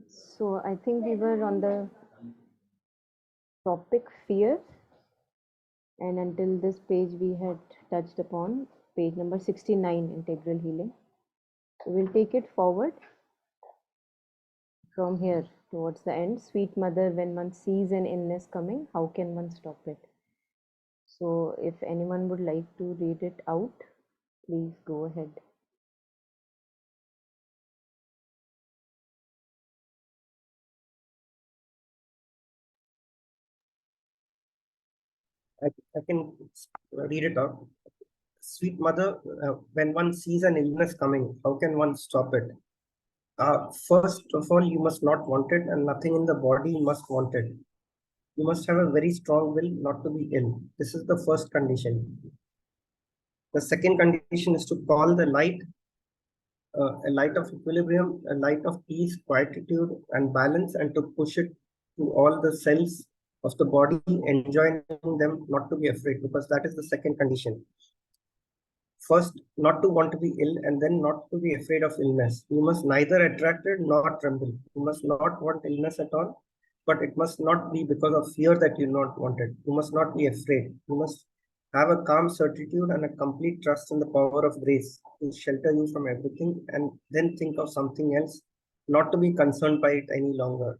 So I think we were on the topic fear, and until this page we had touched upon page number 69, integral healing. So we'll take it forward from here towards the end. Sweet mother, when one sees an illness coming, how can one stop it? So if anyone would like to read it out, please go ahead. I can read it out. Sweet mother, when one sees an illness coming, how can one stop it? First of all, you must not want it, and nothing in the body must want it. You must have a very strong will not to be ill. This is the first condition. The second condition is to call the light a light of equilibrium, a light of peace, quietude, and balance, and to push it to all the cells of the body, enjoying them, not to be afraid, because that is the second condition. First, not to want to be ill, and then not to be afraid of illness. You must neither attract it nor tremble. You must not want illness at all, but it must not be because of fear that you not want it. You must not be afraid. You must have a calm certitude and a complete trust in the power of grace to shelter you from everything, and then think of something else, not to be concerned by it any longer.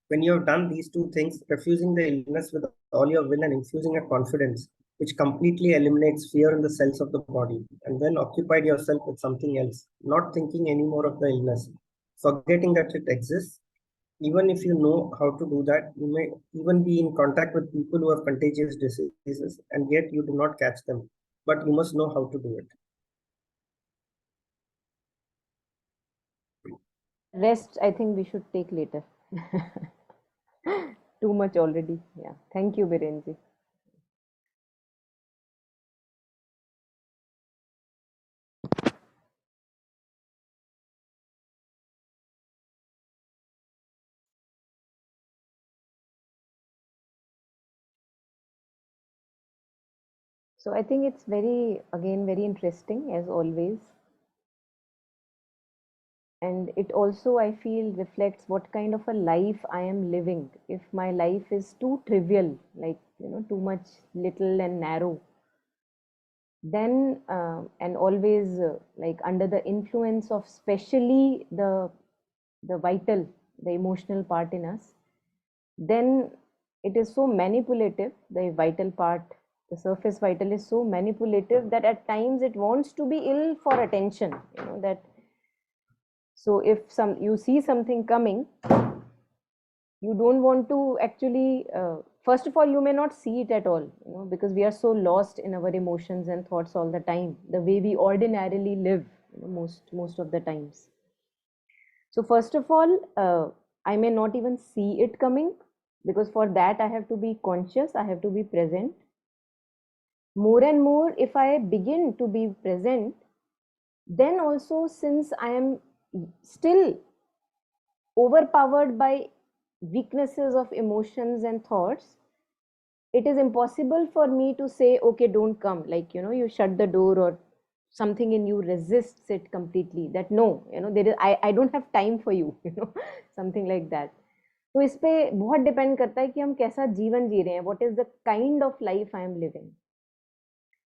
When you have done these two things, refusing the illness with all your will and infusing a confidence which completely eliminates fear in the cells of the body, and then occupied yourself with something else, not thinking anymore of the illness, forgetting that it exists. Even if you know how to do that, you may even be in contact with people who have contagious diseases, and yet you do not catch them. But you must know how to do it. Rest, I think we should take later. Too much already. Yeah. Thank you, Birenji. So I think it's again, very interesting as always. And it also, I feel, reflects what kind of a life I am living. If my life is too trivial, like, too much little and narrow, then, and always like under the influence of especially the vital, the emotional part in us, then it is so manipulative. The vital part, the surface vital, is so manipulative that at times it wants to be ill for attention. That, so if you see something coming, you don't want to actually, first of all, you may not see it at all, because we are so lost in our emotions and thoughts all the time, the way we ordinarily live, most of the times. So first of all, I may not even see it coming, because for that I have to be conscious, I have to be present. More and more, if I begin to be present, then also, since I am still overpowered by weaknesses of emotions and thoughts, it is impossible for me to say, okay, don't come, like, you shut the door, or something in you resists it completely, that no, there is, I don't have time for you, something like that. तो इस पे बहुत depend करता है कि हम कैसा जीवन जी रहे हैं, what is the kind of life I am living.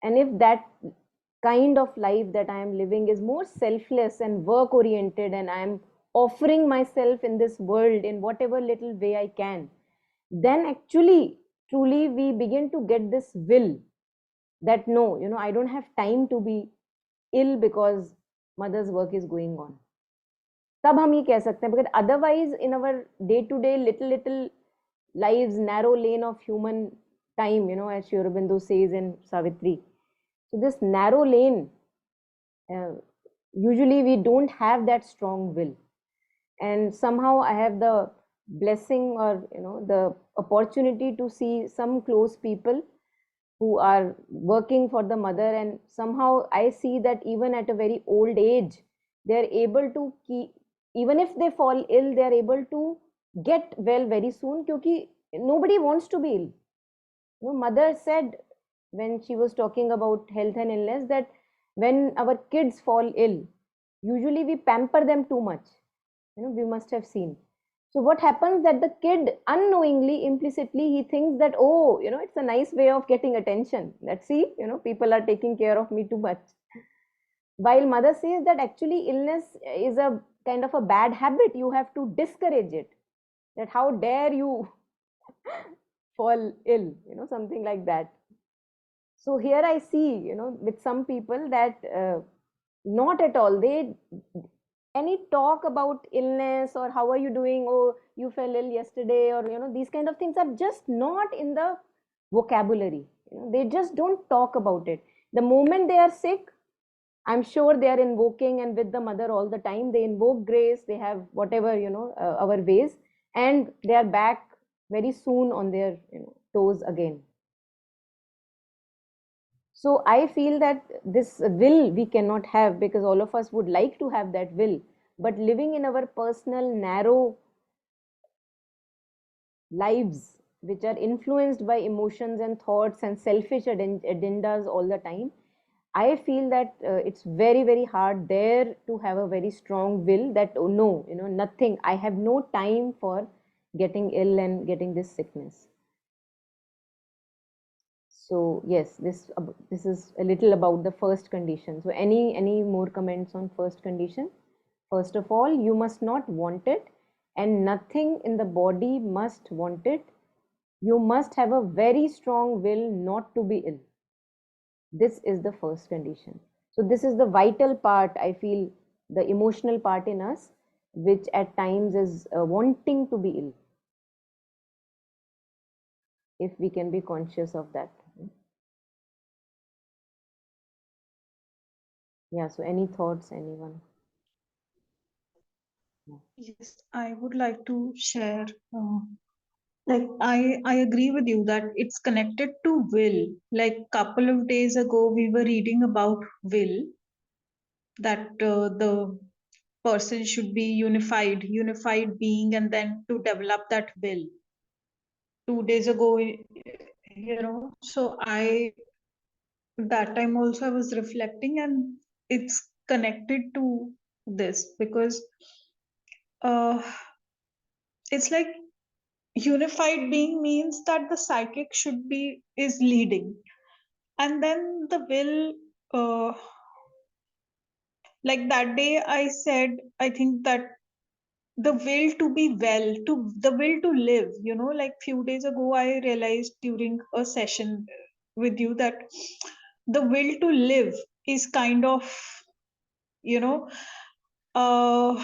And if that kind of life that I am living is more selfless and work oriented, and I am offering myself in this world in whatever little way I can, then actually, truly, we begin to get this will that no, I don't have time to be ill because mother's work is going on. तब हम ये कह सकते हैं, because otherwise in our day to day little lives, narrow lane of human time, as Sri Aurobindo says in Savitri. So this narrow lane, uh, usually we don't have that strong will. And somehow I have the blessing, or the opportunity to see some close people who are working for the mother, and somehow I see that even at a very old age, they are able to keep, even if they fall ill, they are able to get well very soon, because nobody wants to be ill. Mother said, when she was talking about health and illness, that when our kids fall ill, usually we pamper them too much. We must have seen. So what happens that the kid unknowingly, implicitly, he thinks that, oh, it's a nice way of getting attention. Let's see, people are taking care of me too much. While mother says that actually illness is a kind of a bad habit, you have to discourage it. That how dare you fall ill, something like that. So here I see, with some people that not at all. They any talk about illness or how are you doing? Oh, you fell ill yesterday, or these kind of things are just not in the vocabulary. They just don't talk about it. The moment they are sick, I'm sure they are invoking and with the mother all the time. They invoke grace. They have whatever our ways, and they are back very soon on their toes again. So I feel that this will we cannot have, because all of us would like to have that will, but living in our personal narrow lives, which are influenced by emotions and thoughts and selfish agendas all the time, I feel that it's very, very hard there to have a very strong will that, oh no, nothing, I have no time for getting ill and getting this sickness. So yes, this is a little about the first condition. So any more comments on first condition? First of all, you must not want it, and nothing in the body must want it. You must have a very strong will not to be ill. This is the first condition. So this is the vital part, I feel, the emotional part in us, which at times is wanting to be ill, if we can be conscious of that. Yeah, so any thoughts, anyone? Yes, I would like to share. Like I agree with you that it's connected to will. Like couple of days ago, we were reading about will, that the person should be unified being, and then to develop that will. 2 days ago, so I that time also I was reflecting, and it's connected to this because uh, it's like unified being means that the psychic should be is leading, and then the will, uh, like that day I said, I think that the will to be well, to the will to live, like few days ago I realized during a session with you that the will to live is kind of, you know uh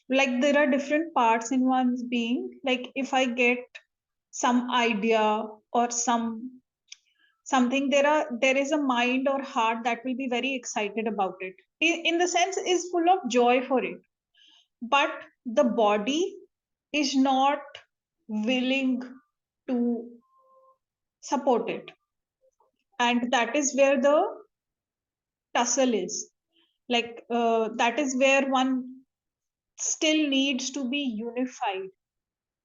like there are different parts in one's being. Like if I get some idea or something, there is a mind or heart that will be very excited about it, in the sense is full of joy for it, but the body is not willing to support it, and that is where the tussle is. Like that is where one still needs to be unified.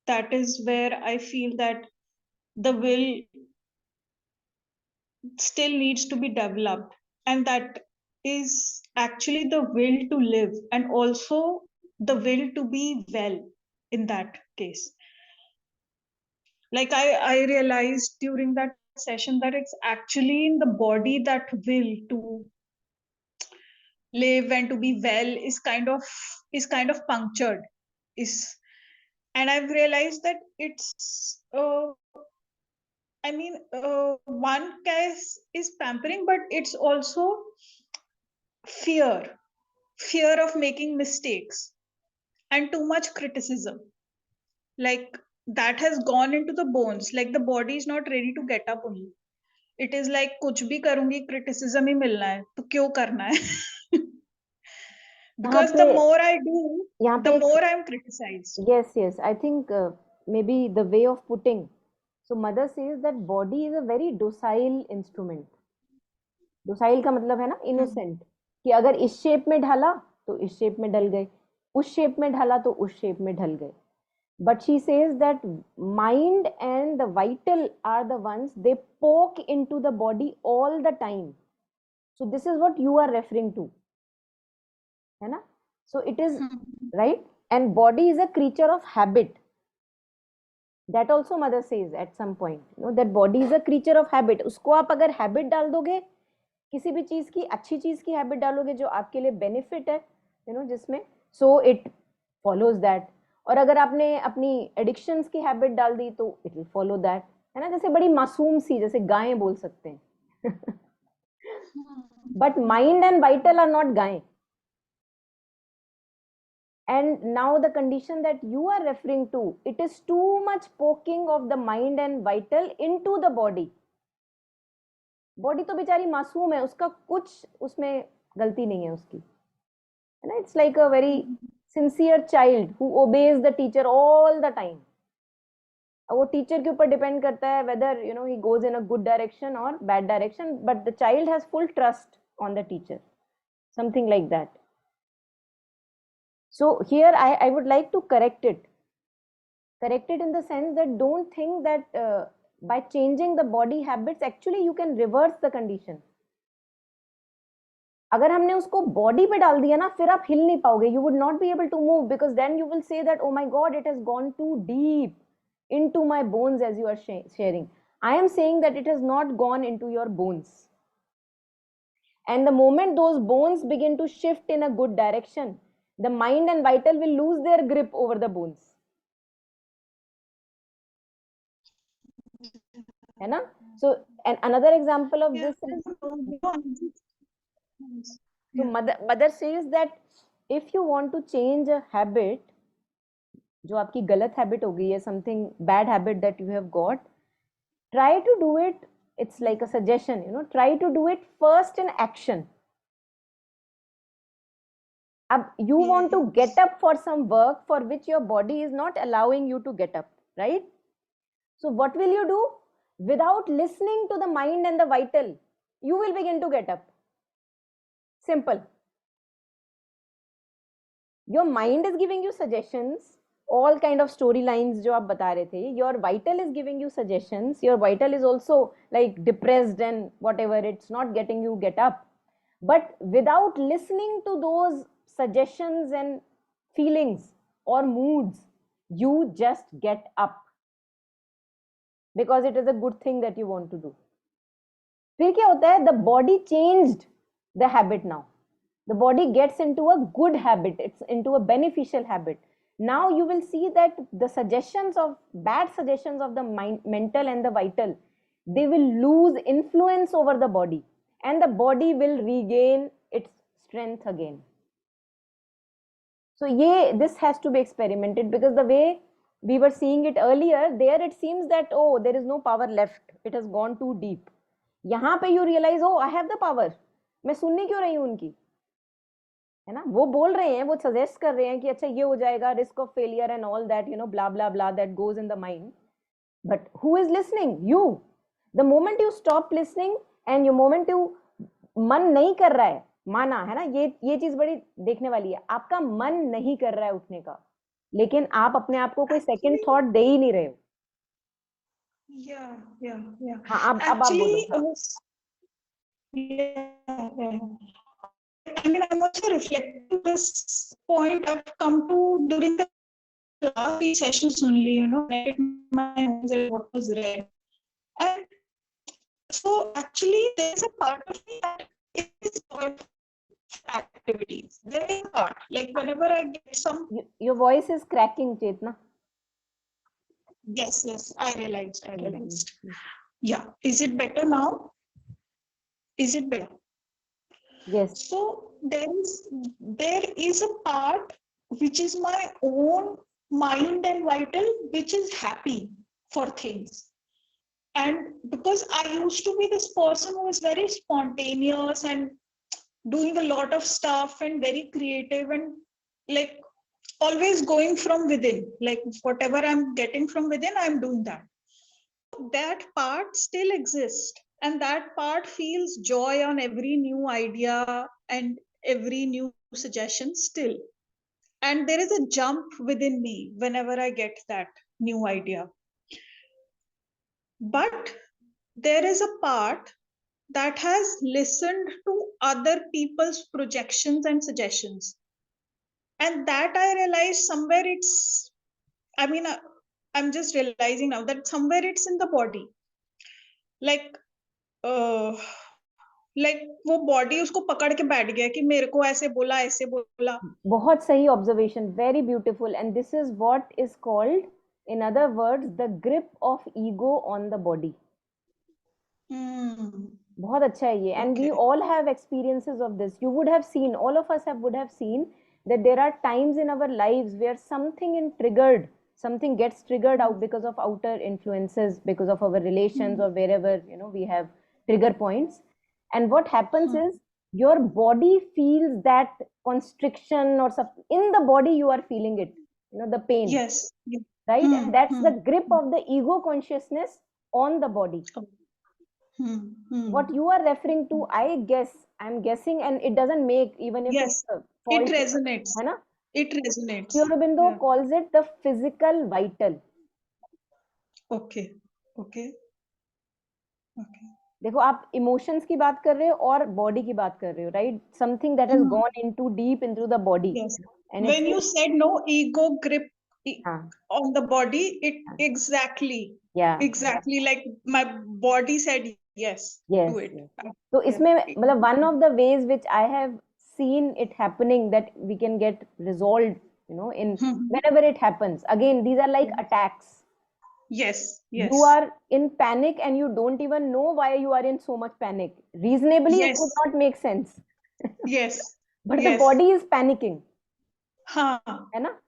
That is where I feel that the will still needs to be developed, and that is actually the will to live, and also the will to be well in that case. Like I realized during that session that it's actually in the body that will to live and to be well is kind of punctured, is. And I've realized that it's I mean, one case is pampering, but it's also fear, fear of making mistakes and too much criticism. Like that has gone into the bones. Like the body is not ready to get up only. It is like कुछ भी करूंगी criticism ही मिलना है तो क्यों करना है. यहाँ Because पे the more I do, यहाँ the पे एक more I'm criticized. yes, I think maybe the way of putting. So mother says that body is a very docile instrument. Docile का मतलब है ना Hmm. इनोसेंट, कि अगर इस शेप में ढला तो इस शेप में ढल गए, उस शेप में ढला तो उस शेप में ढल गए. But she says that mind and the vital are the ones they poke into the body all the time. So this is what you are referring to, है ना? So it is Hmm. right. And body is a creature of habit. That also mother says at some point, that body is a creature of habit. उसको आप अगर habit डाल दोगे, किसी भी चीज की, अच्छी चीज की हैबिट डालोगे जो आपके लिए बेनिफिट है, जिसमें, सो इट फॉलोज दैट. और अगर आपने अपनी एडिक्शंस की हैबिट डाल दी तो इट विल फॉलो दैट, है ना. जैसे बड़ी मासूम सी, जैसे गायें बोल सकते हैं. But mind and vital are not गायें. And now the condition that you are referring to, it is too much poking of the mind and vital into the body. Body तो बेचारी मासूम है, उसका कुछ उसमें गलती नहीं है उसकी, है ना. It's like a very sincere child who obeys the teacher all the time. वो टीचर के ऊपर डिपेंड करता है whether he goes in a good direction और bad direction, but the child has full trust on the teacher, something like that. So here I would like to correct it in the sense that don't think that by changing the body habits actually you can reverse the condition. अगर हमने उसको body पे डाल दिया ना, फिर आप हिल नहीं पाओगे. You would not be able to move, because then you will say that oh my god, it has gone too deep into my bones, as you are sharing. I am saying that it has not gone into your bones. And the moment those bones begin to shift in a good direction, the mind and vital will lose their grip over the bones. है ना? So, and another example of this is, so mother says that if you want to change a habit, जो आपकी गलत habit हो गई है, something bad habit that you have got, try to do it. It's like a suggestion, try to do it first in action. You want to get up for some work for which your body is not allowing you to get up, right? So what will you do? Without listening to the mind and the vital, you will begin to get up. Simple. Your mind is giving you suggestions, all kind of storylines जो आप बता रहे थे. Your vital is giving you suggestions. Your vital is also like depressed and whatever, it's not getting you get up. But without listening to those suggestions and feelings or moods, you just get up because it is a good thing that you want to do. फिर क्या होता है? The body changed the habit now. The body gets into a good habit. It's into a beneficial habit. Now you will see that the bad suggestions of the mind, mental and the vital, they will lose influence over the body, and the body will regain its strength again. So this has to be experimented, because the way we were seeing it earlier, there it seems that oh, there is no power left, it has gone too deep. यहाँ पे you realize oh, I have the power. मैं सुनने क्यों रही हूँ उनकी, है ना. वो बोल रहे हैं, वो सजेस्ट कर रहे हैं कि अच्छा ये हो जाएगा, risk of failure and all that, blah blah blah that goes in the mind. But who is listening? You. The moment you stop listening and your moment you मन नहीं कर रहा है, माना है ना, ये चीज बड़ी देखने वाली है. आपका मन नहीं कर रहा है उठने का, लेकिन आप अपने आप को कोई सेकंड थॉट दे ही नहीं रहे हो. हाँ, अब आप बोलो. I mean, I'm also reflecting this point I've come to during the last 3 sessions only, my what was read. And so actually there's a part of me that is activities. There is a part, like whenever I get some... Your voice is cracking, Chetna. Yes, I realized. Yeah, is it better now? Is it better? Yes. So there is a part which is my own mind and vital, which is happy for things. And because I used to be this person who was very spontaneous and doing a lot of stuff and very creative and like always going from within, like whatever I'm getting from within, I'm doing that. That part still exists. And that part feels joy on every new idea and every new suggestion still. And there is a jump within me whenever I get that new idea. But there is a part that has listened to other people's projections and suggestions. And that I realized somewhere it's, I mean, I'm just realizing now that somewhere it's in the body. Like, uh, like वो body उसको पकड़ के बैठ गया कि मेरे को ऐसे बोला. बहुत सही observation, very beautiful. And this is what is called, in other words, the grip of ego on the body. बहुत अच्छा है ये. And we all have experiences of this. You would have seen, all of us would have seen that there are times in our lives where something gets triggered out because of outer influences, because of our relations, or wherever we have trigger points. And what happens is your body feels that constriction or something in the body. You are feeling it, the pain. Yes. Right. And that's the grip of the ego consciousness on the body. What you are referring to, I'm guessing, and it doesn't make, even if yes, it's a fault, it resonates. है ना? It resonates. Sri Aurobindo calls it the physical vital. Okay. देखो, आप emotions की बात कर रहे हो और बॉडी की बात कर रहे हो, right? Something that has gone into deep into the body. Yes. When you said no ego grip on the body, it exactly like my body said yes to it. तो इसमें मतलब one of the ways which I have seen it happening, that we can get resolved, in whenever it happens. Again, these are like attacks. Yes. You are in panic and you don't even know why you are in so much panic. Reasonably, it would not make sense. Yes. But the body is panicking. है ना?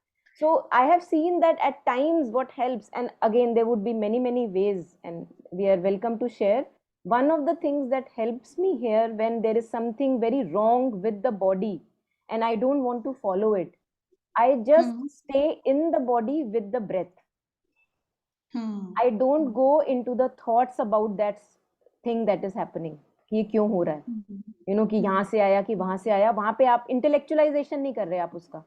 So I have seen that at times what helps, and again there would be many ways, and we are welcome to share. One of the things that helps me here, when there is something very wrong with the body and I don't want to follow it, I just stay in the body with the breath. I don't go into the thoughts about that thing that is happening, कि ये क्यों हो रहा है, कि यहाँ से आया कि वहां से आया. वहां पे आप इंटेलेक्चुअलाइजेशन नहीं कर रहे, आप उसका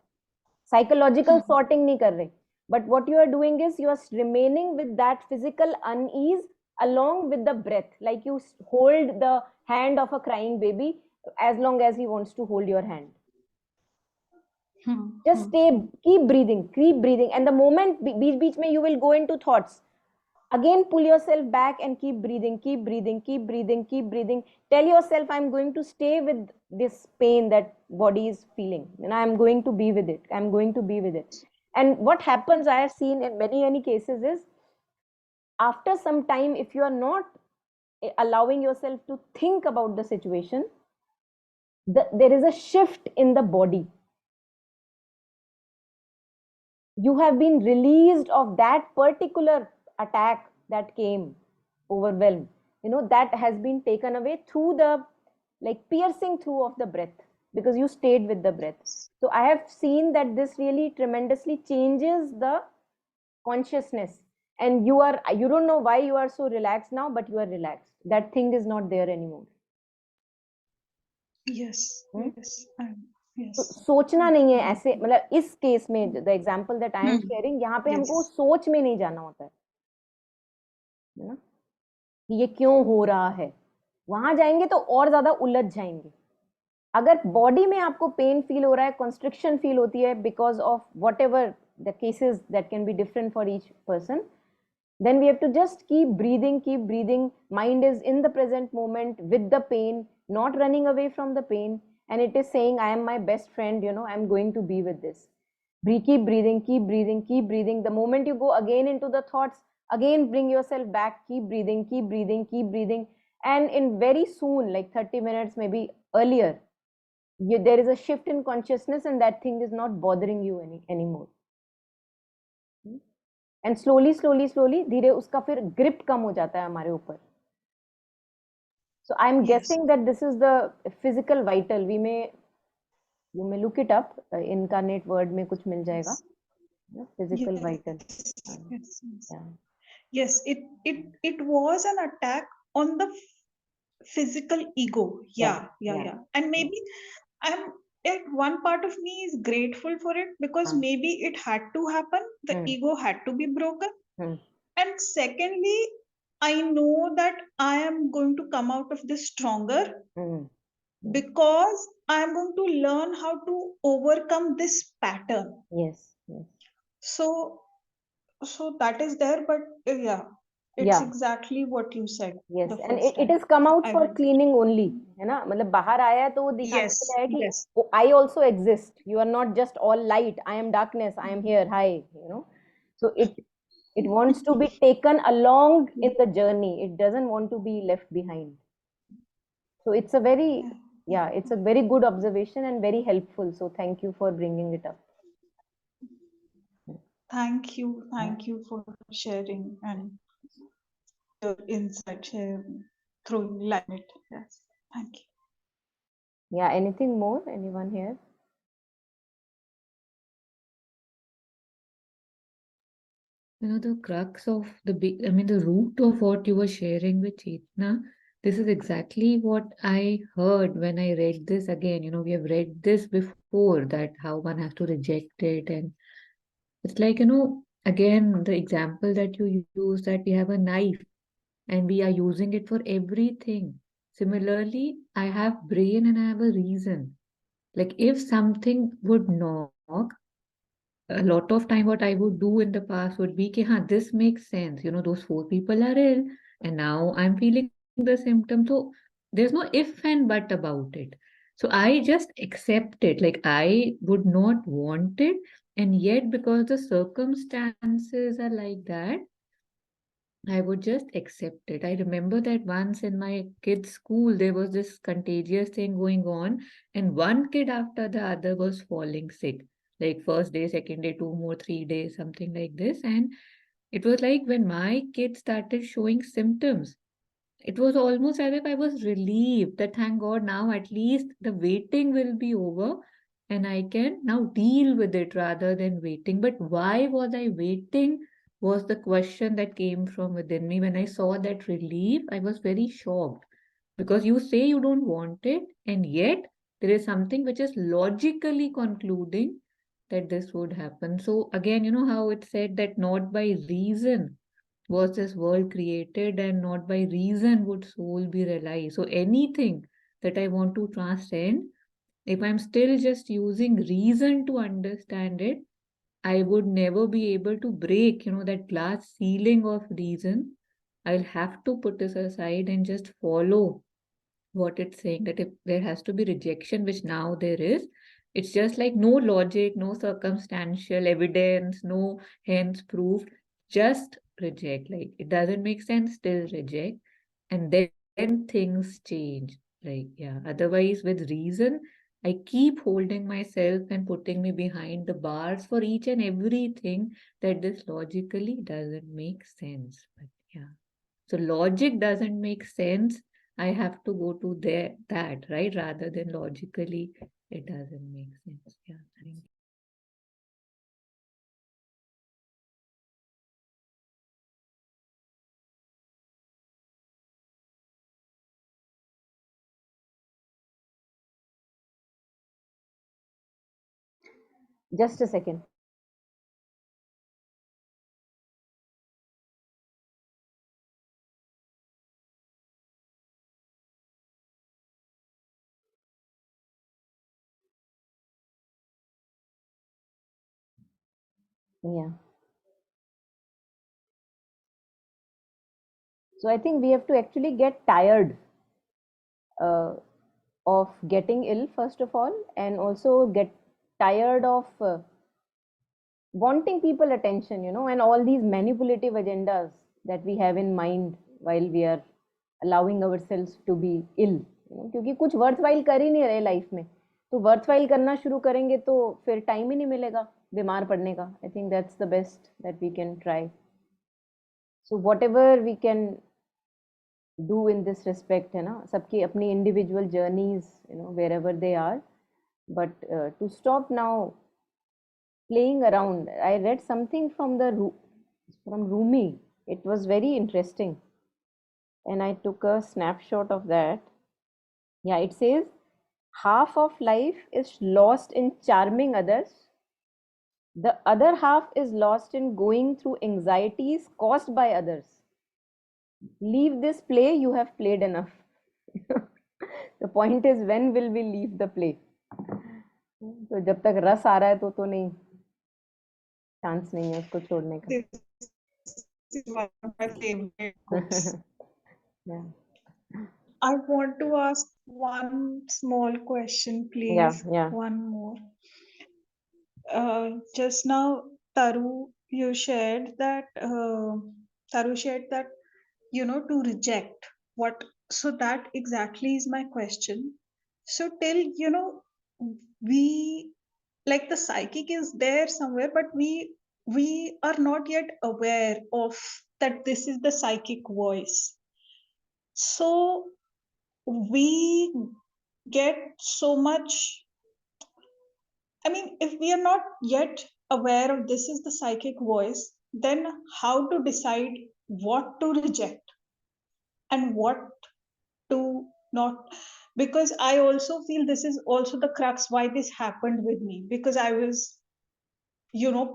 साइकोलॉजिकल सॉर्टिंग नहीं कर रहे. But what you are doing is you are remaining with that physical unease along with the breath, like you hold the hand of a crying baby as long as he wants to hold your hand. Just stay, keep breathing, and the moment beach mein you will go into thoughts, again pull yourself back and keep breathing. Tell yourself, I'm going to stay with this pain that body is feeling, and I'm going to be with it. And what happens, I have seen in many cases, is after some time, if you are not allowing yourself to think about the situation, there is a shift in the body. You have been released of that particular attack that came, overwhelmed, that has been taken away through the piercing through of the breath, because you stayed with the breath. So I have seen that this really tremendously changes the consciousness, and you don't know why you are so relaxed now, but you are relaxed. That thing is not there anymore. Yes. तो सोचना नहीं है ऐसे, मतलब इस case में the example that I am sharing, यहाँ पे हमको सोच में नहीं जाना होता है ना, कि ये क्यों हो रहा है. वहां जाएंगे तो और ज्यादा उलझ जाएंगे. अगर बॉडी में आपको पेन फील हो रहा है, कंस्ट्रिक्शन फील होती है because of what ever the cases that can be different for each person, then we have to just keep breathing. Mind is in the present moment with the pain, not running away from the pain, and it is saying, I am my best friend, I'm going to be with this. Keep breathing. The moment you go again into the thoughts, again bring yourself back, keep breathing. And in very soon, like 30 minutes maybe earlier, there is a shift in consciousness, and that thing is not bothering you anymore. And slowly धीरे उसका फिर grip कम हो जाता है हमारे ऊपर. So I'm guessing that this is the physical vital. You may look it up. Incarnate word में कुछ मिल जाएगा. Physical vital. Yes, it was an attack on the physical ego. Yeah. And maybe at one part of me is grateful for it, because maybe it had to happen. The ego had to be broken. And secondly, I know that I am going to come out of this stronger, because I'm going to learn how to overcome this pattern. Yes, yes. So, so that is there, but yeah, it's Yeah, exactly what you said yes. the And first it time. has come out I for will. cleaning only, है ना? मतलब बाहर आया है तो वो दिखाने के लिए Yes, है कि yes. I also exist. You are not just all light. I am darkness. I am here. Hi, you know. So it wants to be taken along in the journey. It doesn't want to be left behind. So it's a very, Yeah. yeah, it's a very good observation and very helpful. So thank you for bringing it up. Thank you for sharing and your insight, sharing, throwing light on it. Yes, thank you. Yeah, anything more? Anyone here? The crux of the root of what you were sharing with Chetna, this is exactly what I heard when I read this again. We have read this before, that how one has to reject it. And it's like, again, the example that you use, that we have a knife and we are using it for everything. Similarly, I have brain and I have a reason. Like if something would knock, a lot of time what I would do in the past would be, okay, this makes sense. Those four people are ill, and now I'm feeling the symptom. So there's no if and but about it. So I just accept it. Like I would not want it, and yet because the circumstances are like that, I would just accept it. I remember that once in my kids' school, there was this contagious thing going on, and one kid after the other was falling sick. Like first day, second day, two more, 3 days, something like this. And it was like when my kid started showing symptoms, it was almost as if I was relieved that thank God now at least the waiting will be over and I can now deal with it rather than waiting. But why was I waiting? Was the question that came from within me. When I saw that relief, I was very shocked because you say you don't want it, and yet there is something which is logically concluding that this would happen. So, again, you know how it said that not by reason was this world created, and not by reason would soul be realized. So anything that I want to transcend, if I'm still just using reason to understand it, I would never be able to break, that glass ceiling of reason. I'll have to put this aside and just follow what it's saying, that if there has to be rejection, which now there is, it's just like no logic, no circumstantial evidence, no hence proof, just reject. Like it doesn't make sense, still reject. And then things change. Like, yeah. Otherwise, with reason, I keep holding myself and putting me behind the bars for each and everything that this logically doesn't make sense. But yeah. So logic doesn't make sense. I have to go to that, right? Rather than logically, it doesn't make sense. Yeah, thank you. Just a second. Yeah. So I think we have to actually get tired uh, of getting ill, first of all, and also get tired of wanting people attention, and all these manipulative agendas that we have in mind while we are allowing ourselves to be ill, क्योंकि कुछ worthwhile कर ही नहीं रहे life में, तो worthwhile करना शुरू करेंगे तो फिर टाइम ही नहीं मिलेगा बीमार पड़ने का. I think that's the best that we can try. So whatever we can do in this respect, है ना, सबकी अपनी individual journeys, wherever they are, but to stop now playing around. I read something from from Rumi. It was very interesting, and I took a snapshot of that. Yeah, it says half of life is lost in charming others. The other half is lost in going through anxieties caused by others. Leave this play, you have played enough. The point is when will we leave the play? तो जब तक रस आ रहा है तो नहीं, chance नहीं है उसको छोड़ने का. This is one of my favorite books. Yeah. I want to ask one small question, please. Yeah. One more. Just now, Taru, you shared that to reject what. So that exactly is my question. So till we, like, the psychic is there somewhere, but we are not yet aware of that this is the psychic voice. So we get so much. I mean, if we are not yet aware of this is the psychic voice, then how to decide what to reject and what to not? Because I also feel this is also the crux why this happened with me, because I was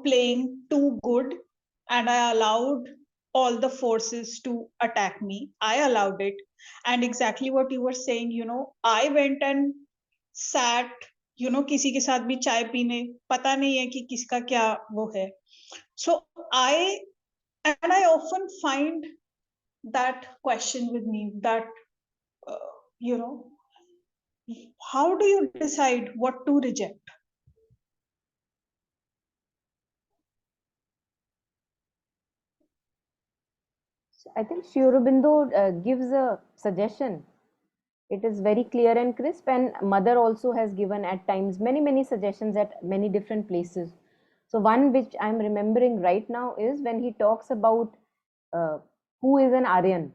playing too good, and I allowed all the forces to attack me. I allowed it. And exactly what you were saying, I went and sat, किसी के साथ भी चाय पीने, पता नहीं है कि किसका क्या वो है. So I often find that question with me, that uh, you know how do you decide what to reject? I think Sri Aurobindo gives a suggestion. It is very clear and crisp, and Mother also has given at times many suggestions at many different places. So one which I'm remembering right now is when he talks about who is an Aryan,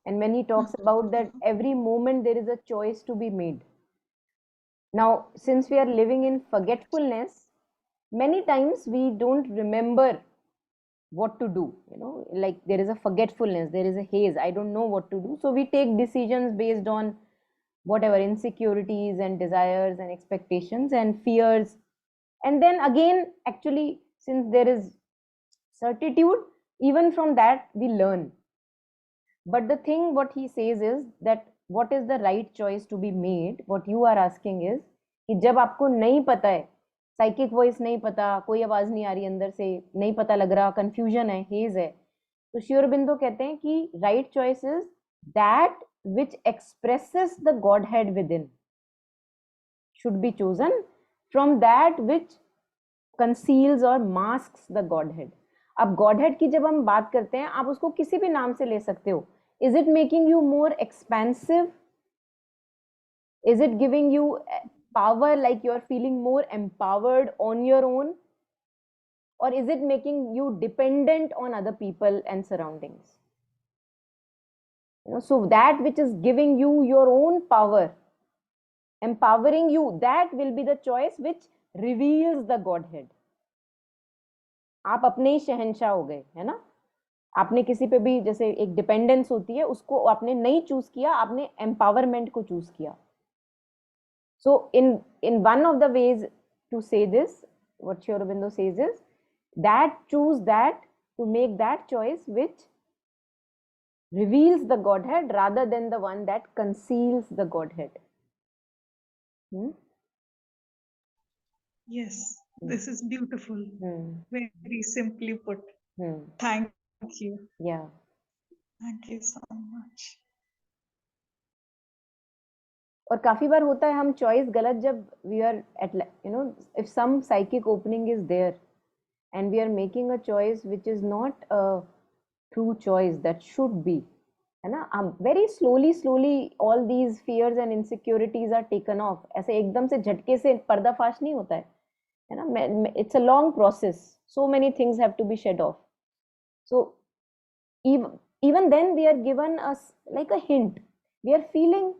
and when he talks about that every moment there is a choice to be made. Now, since we are living in forgetfulness, many times we don't remember what to do. Like there is a forgetfulness, there is a haze, I don't know what to do, so we take decisions based on whatever insecurities and desires and expectations and fears. And then again, actually, since there is certitude, even from that we learn. But the thing what he says is that what is the right choice to be made, what you are asking is कि जब आपको नहीं पता है, psychic voice नहीं पता, कोई आवाज नहीं आ रही अंदर से, नहीं पता लग रहा, कंफ्यूजन है, हेज है, तो श्री अरबिंदो कहते हैं कि right choice is that which expresses the Godhead within should be chosen from that which conceals or masks the Godhead. अब Godhead की जब हम बात करते हैं, आप उसको किसी भी नाम से ले सकते हो. Is it making you more expansive? Is it giving you power, like you're feeling more empowered on your own? Or is it making you dependent on other people and surroundings? So that which is giving you your own power, empowering you, that will be the choice which reveals the Godhead. आप अपने ही शहंशाह हो गए, है ना. आपने किसी पे भी जैसे एक डिपेंडेंस होती है, उसको आपने नहीं चूज किया, आपने एम्पावरमेंट को चूज किया. So in one of the ways to say this, what Sri Aurobindo says is that choose that, to make that choice which reveals the Godhead rather than the one that conceals the Godhead. Yes, this is beautiful. Very simply put. Thank you. Yeah. Thank you so much. और काफी बार होता है हम choice गलत, जब we are at if some psychic opening is there and we are making a choice which is not a true choice that should be, है ना. very slowly all these fears and insecurities are taken off. ऐसे एकदम से झटके से पर्दाफाश नहीं होता है ना. it's a long process, so many things have to be shed off. So even then we are given us like a hint. We are feeling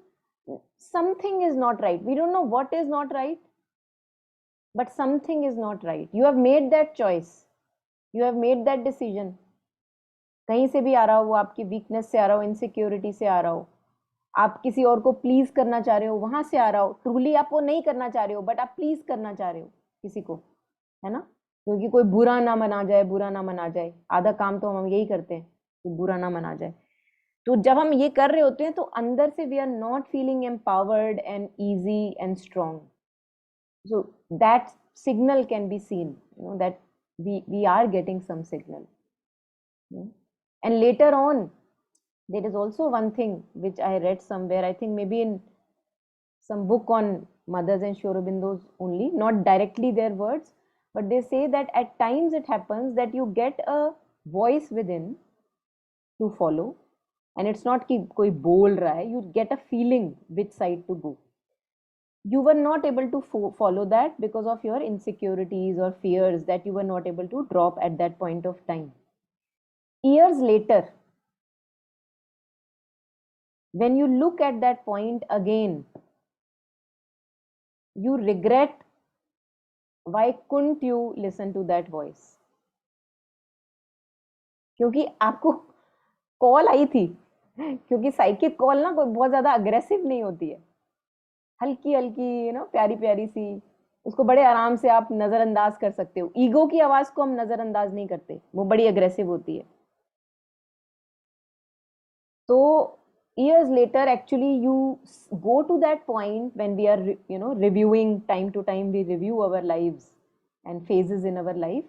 something is not right, we don't know what is not right, but something is not right. You have made that choice, you have made that decision. कहीं से भी आ रहा हो, वो आपकी weakness से आ रहा हो, इनसिक्योरिटी से आ रहा हो, आप किसी और को प्लीज करना चाह रहे हो, वहां से आ रहा हो, ट्रूली आप वो नहीं करना चाह रहे हो, बट आप प्लीज करना चाह रहे हो किसी को, है ना. क्योंकि कोई बुरा ना मना जाए, बुरा ना मना जाए. आधा काम तो हम यही करते हैं कि बुरा ना मना जाए. तो जब हम ये कर रहे होते हैं तो अंदर से we are not feeling empowered and easy and strong. So that signal can be seen, that we are getting some signal. And later on, there is also one thing which I read somewhere, I think maybe in some book on Mothers and Sri Aurobindo's only, not directly their words, but they say that at times it happens that you get a voice within to follow, and it's not कि कोई बोल रहा है, you get a feeling which side to go. You were not able to follow that because of your insecurities or fears that you were not able to drop at that point of time. Years later, when you look at that point again, you regret why couldn't you listen to that voice. क्योंकि आपको call आई थी, क्योंकि psychic call ना कोई बहुत ज्यादा aggressive नहीं होती है, हल्की हल्की प्यारी प्यारी सी, उसको बड़े आराम से आप नजरअंदाज कर सकते हो. ईगो की आवाज को हम नजरअंदाज नहीं करते, वो बड़ी अग्रेसिव होती है. तो years later actually you go to that point when we are reviewing, time to time we review our lives and phases in our life,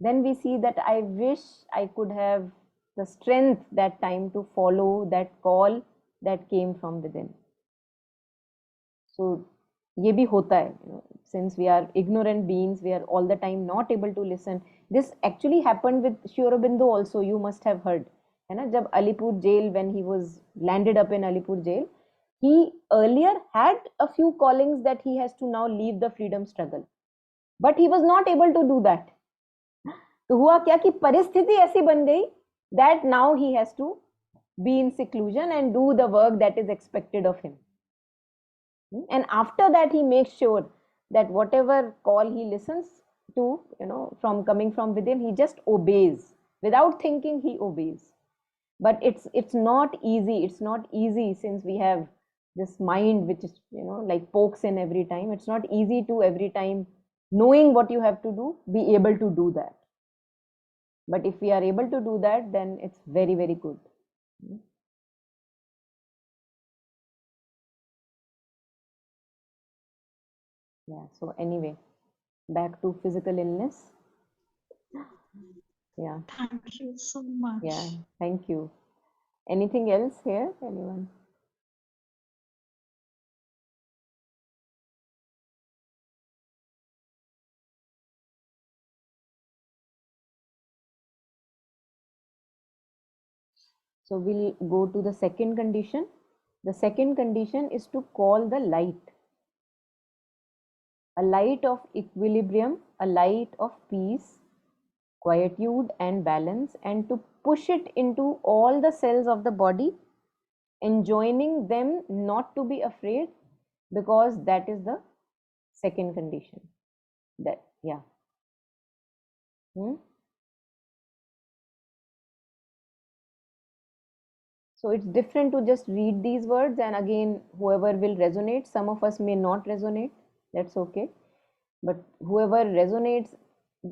then we see that I wish I could have the strength that time to follow that call that came from within. So ये भी होता है, since we are ignorant beings, we are all the time not able to listen. This actually happened with Sri Aurobindo also, you must have heard, है ना, जब Alipur jail, when he was landed up in Alipur jail, he earlier had a few callings that he has to now leave the freedom struggle, but he was not able to do that. तो हुआ क्या कि परिस्थिति ऐसी बन गई that now he has to be in seclusion and do the work that is expected of him. And after that he makes sure that whatever call he listens to, from coming from within, he just obeys without thinking, he obeys. But it's not easy, since we have this mind which is like pokes in every time. It's not easy to every time, knowing what you have to do, be able to do that. But if we are able to do that, then it's very, very good. Yeah, so anyway, back to physical illness. Yeah. Thank you so much. Yeah, thank you. Anything else here, anyone? So we'll go to the second condition. The second condition is to call the light. A light of equilibrium, a light of peace, quietude and balance, and to push it into all the cells of the body, enjoining them not to be afraid, because that is the second condition. That, yeah. So it's different to just read these words, and again, whoever will resonate, some of us may not resonate, that's okay. But whoever resonates,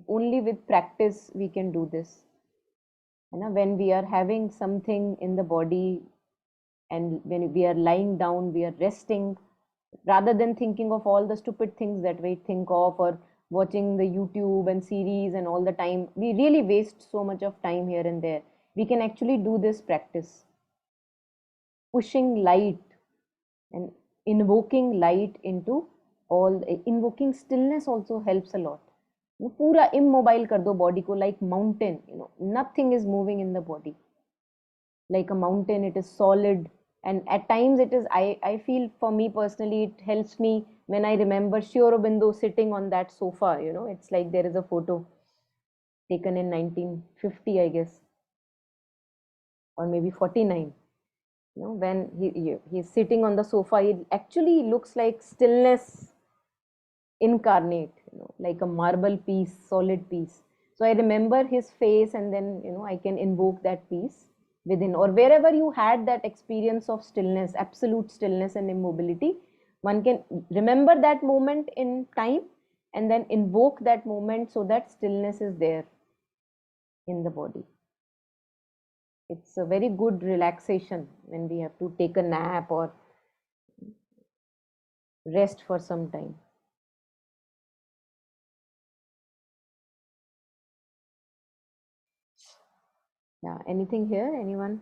only with practice we can do this. When we are having something in the body, and when we are lying down, we are resting, rather than thinking of all the stupid things that we think of, or watching the YouTube and series and all the time, we really waste so much of time here and there. We can actually do this practice, pushing light and invoking light into all. Invoking stillness also helps a lot. पूरा immobile कर दो body को, like mountain, nothing is moving in the body. Like a mountain, it is solid. And at times it is, I feel, for me personally, it helps me when I remember Sri Aurobindo sitting on that sofa. It's like there is a photo taken in 1950, I guess, or maybe 49. When he's sitting on the sofa, it actually looks like stillness incarnate, like a marble piece, solid piece. So I remember his face, and then I can invoke that peace within, or wherever you had that experience of stillness, absolute stillness and immobility, one can remember that moment in time and then invoke that moment so that stillness is there in the body. It's a very good relaxation when we have to take a nap or rest for some time. Yeah, anything here? Anyone?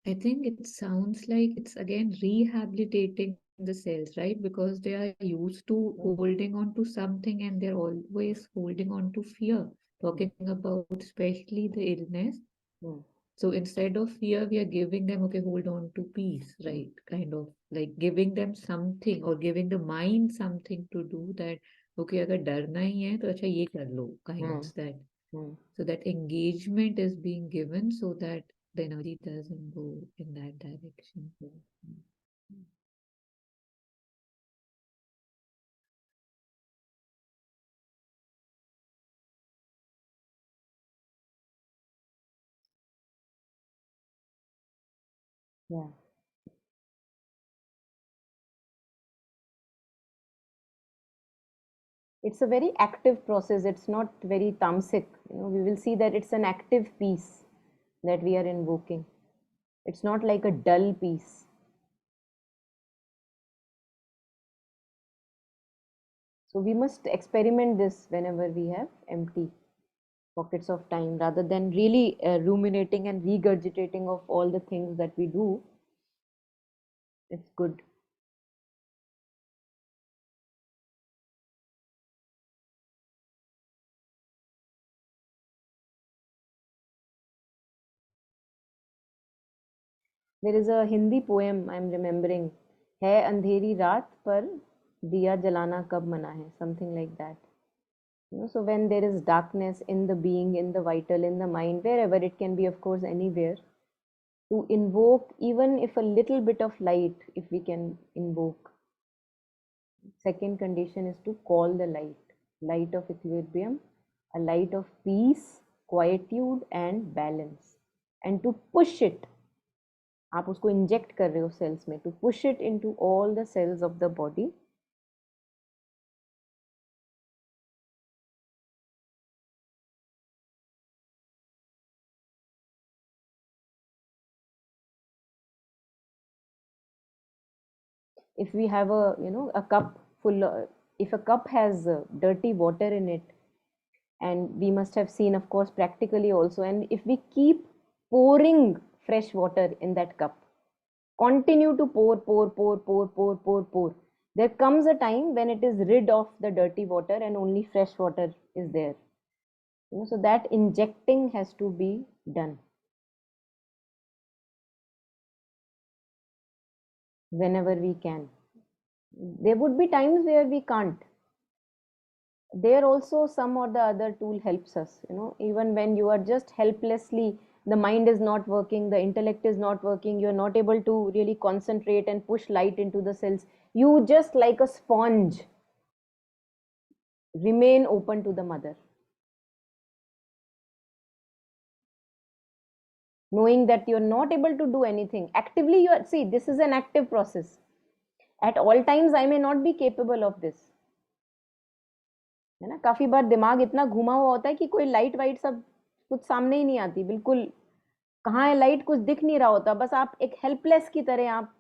I think it sounds like it's again rehabilitating the cells, right? Because they are used to holding on to something and they're always holding on to fear. Talking about especially the illness. Hmm. So instead of fear, we are giving them, okay, hold on to peace, right? Kind of like giving them something or giving the mind something to do that, okay, अगर डरना ही है तो अच्छा ये कर लो, Hmm. kinds that. Hmm. So that engagement is being given so that the energy doesn't go in that direction. Yeah. It's a very active process. It's not very tamasic. We will see that it's an active piece that we are invoking. It's not like a dull piece. So we must experiment this whenever we have empty pockets of time rather than really ruminating and regurgitating of all the things that we do. It's good. There is a Hindi poem I'm remembering. है अंधेरी रात पर दिया जलाना कब मना है, something like that. So when there is darkness in the being, in the vital, in the mind, wherever it can be, of course, anywhere, to invoke even if a little bit of light, if we can invoke. Second condition is to call the light of equilibrium, a light of peace, quietude and balance, and to push it. आप उसको inject कर रहे हो sales में, to push it into all the cells of the body. If we have a cup full, if a cup has dirty water in it, and we must have seen, of course, practically also, and if we keep pouring fresh water in that cup, continue to pour, there comes a time when it is rid of the dirty water and only fresh water is there. So that injecting has to be done whenever we can. There would be times where we can't. There also some or the other tool helps us. Even when you are just helplessly, the mind is not working, the intellect is not working, you're not able to really concentrate and push light into the cells, you just like a sponge remain open to the mother, knowing that you're not able to do anything actively. You are, see, this is an active process. At all times I may not be capable of this, है ना. काफी बार दिमाग इतना घुमा हुआ होता है कि कोई लाइट वाइट सब कुछ सामने ही नहीं आती, बिल्कुल कहाँ है लाइट कुछ दिख नहीं रहा होता, बस आप एक हेल्पलेस की तरह आप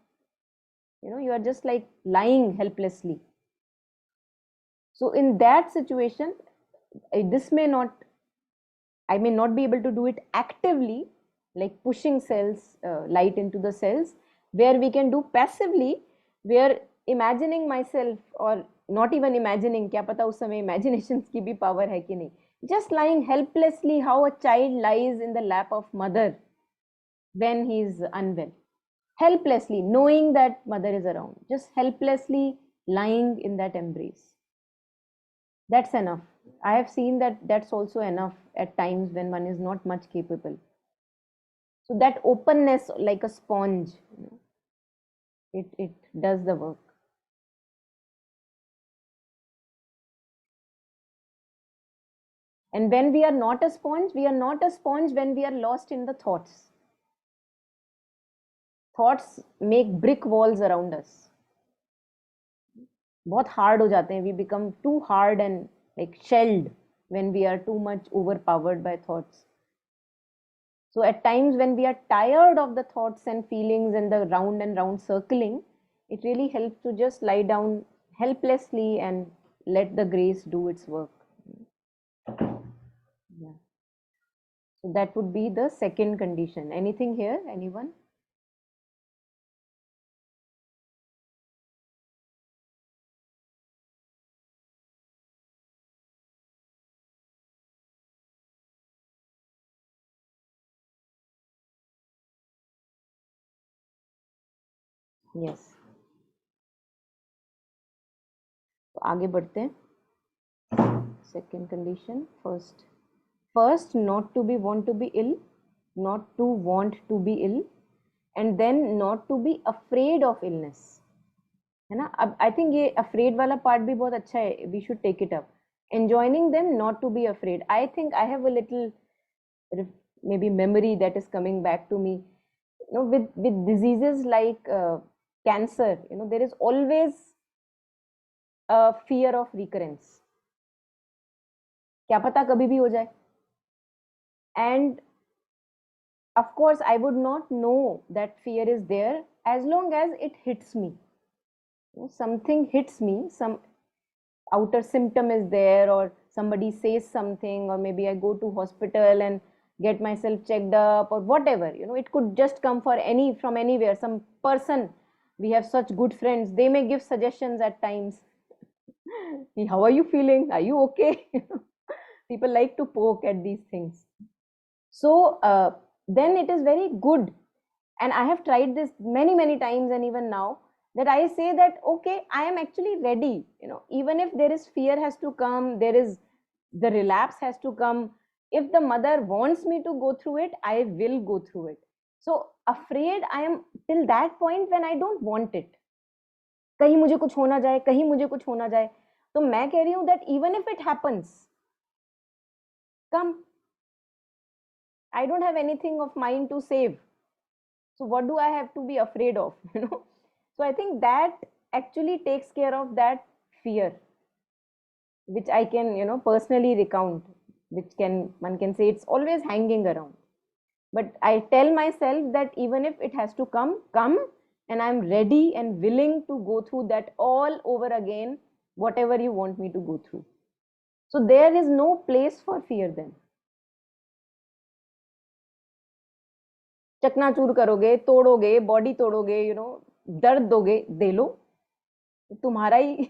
you are just like lying helplessly. So in that situation, this may not, I may not be able to do it actively, like pushing cells, light into the cells, where we can do passively, where imagining myself, or not even imagining, क्या पता उस समय imaginations की भी power है कि नहीं, just lying helplessly, how a child lies in the lap of mother when he is unwell, helplessly knowing that mother is around, just helplessly lying in that embrace. That's enough. I have seen that that's also enough at times when one is not much capable. So that openness, like a sponge, it does the work. And when we are not a sponge, we are not a sponge when we are lost in the thoughts. Thoughts make brick walls around us. बहुत hard हो जाते हैं. We become too hard and like shelled when we are too much overpowered by thoughts. So at times when we are tired of the thoughts and feelings and the round and round circling, it really helps to just lie down helplessly and let the grace do its work. Yeah. So that would be the second condition. Anything here? Anyone? Yes. तो आगे बढ़ते हैं. Second condition. First, not to be want to be ill, not to want to be ill, and then not to be afraid of illness. है ना. अब I think ये afraid वाला part भी बहुत अच्छा है. We should take it up. Enjoining them, not to be afraid. I think I have a little maybe memory that is coming back to me. You know, with diseases like cancer, you know, there is always a fear of recurrence. क्या पता कभी भी हो जाए. And of course, I would not know that fear is there as long as it hits me. You know, something hits me, some outer symptom is there, or somebody says something, or maybe I go to hospital and get myself checked up, or whatever. You know, it could just come from anywhere. Some person, we have such good friends, they may give suggestions at times. How are you feeling? Are you okay? People like to poke at these things. So then it is very good, and I have tried this many times, and even now, that I say that okay, I am actually ready. You know, even if there is fear has to come, there is the relapse has to come. If the mother wants me to go through it, I will go through it. So afraid I am till that point when I don't want it. कहीं मुझे कुछ होना जाए, कहीं मुझे कुछ होना जाए. तो मैं कह रही हूँ that even if it happens, come. I don't have anything of mine to save. So what do I have to be afraid of? You know. So I think that actually takes care of that fear, which I can, you know, personally recount, which one can say it's always hanging around. But I tell myself that even if it has to come, and I'm ready and willing to go through that all over again, whatever you want me to go through. So there is no place for fear then. चकनाचूर करोगे, तोड़ोगे, body तोड़ोगे, you know, दर्द दोगे, दे लो. तुम्हारा ही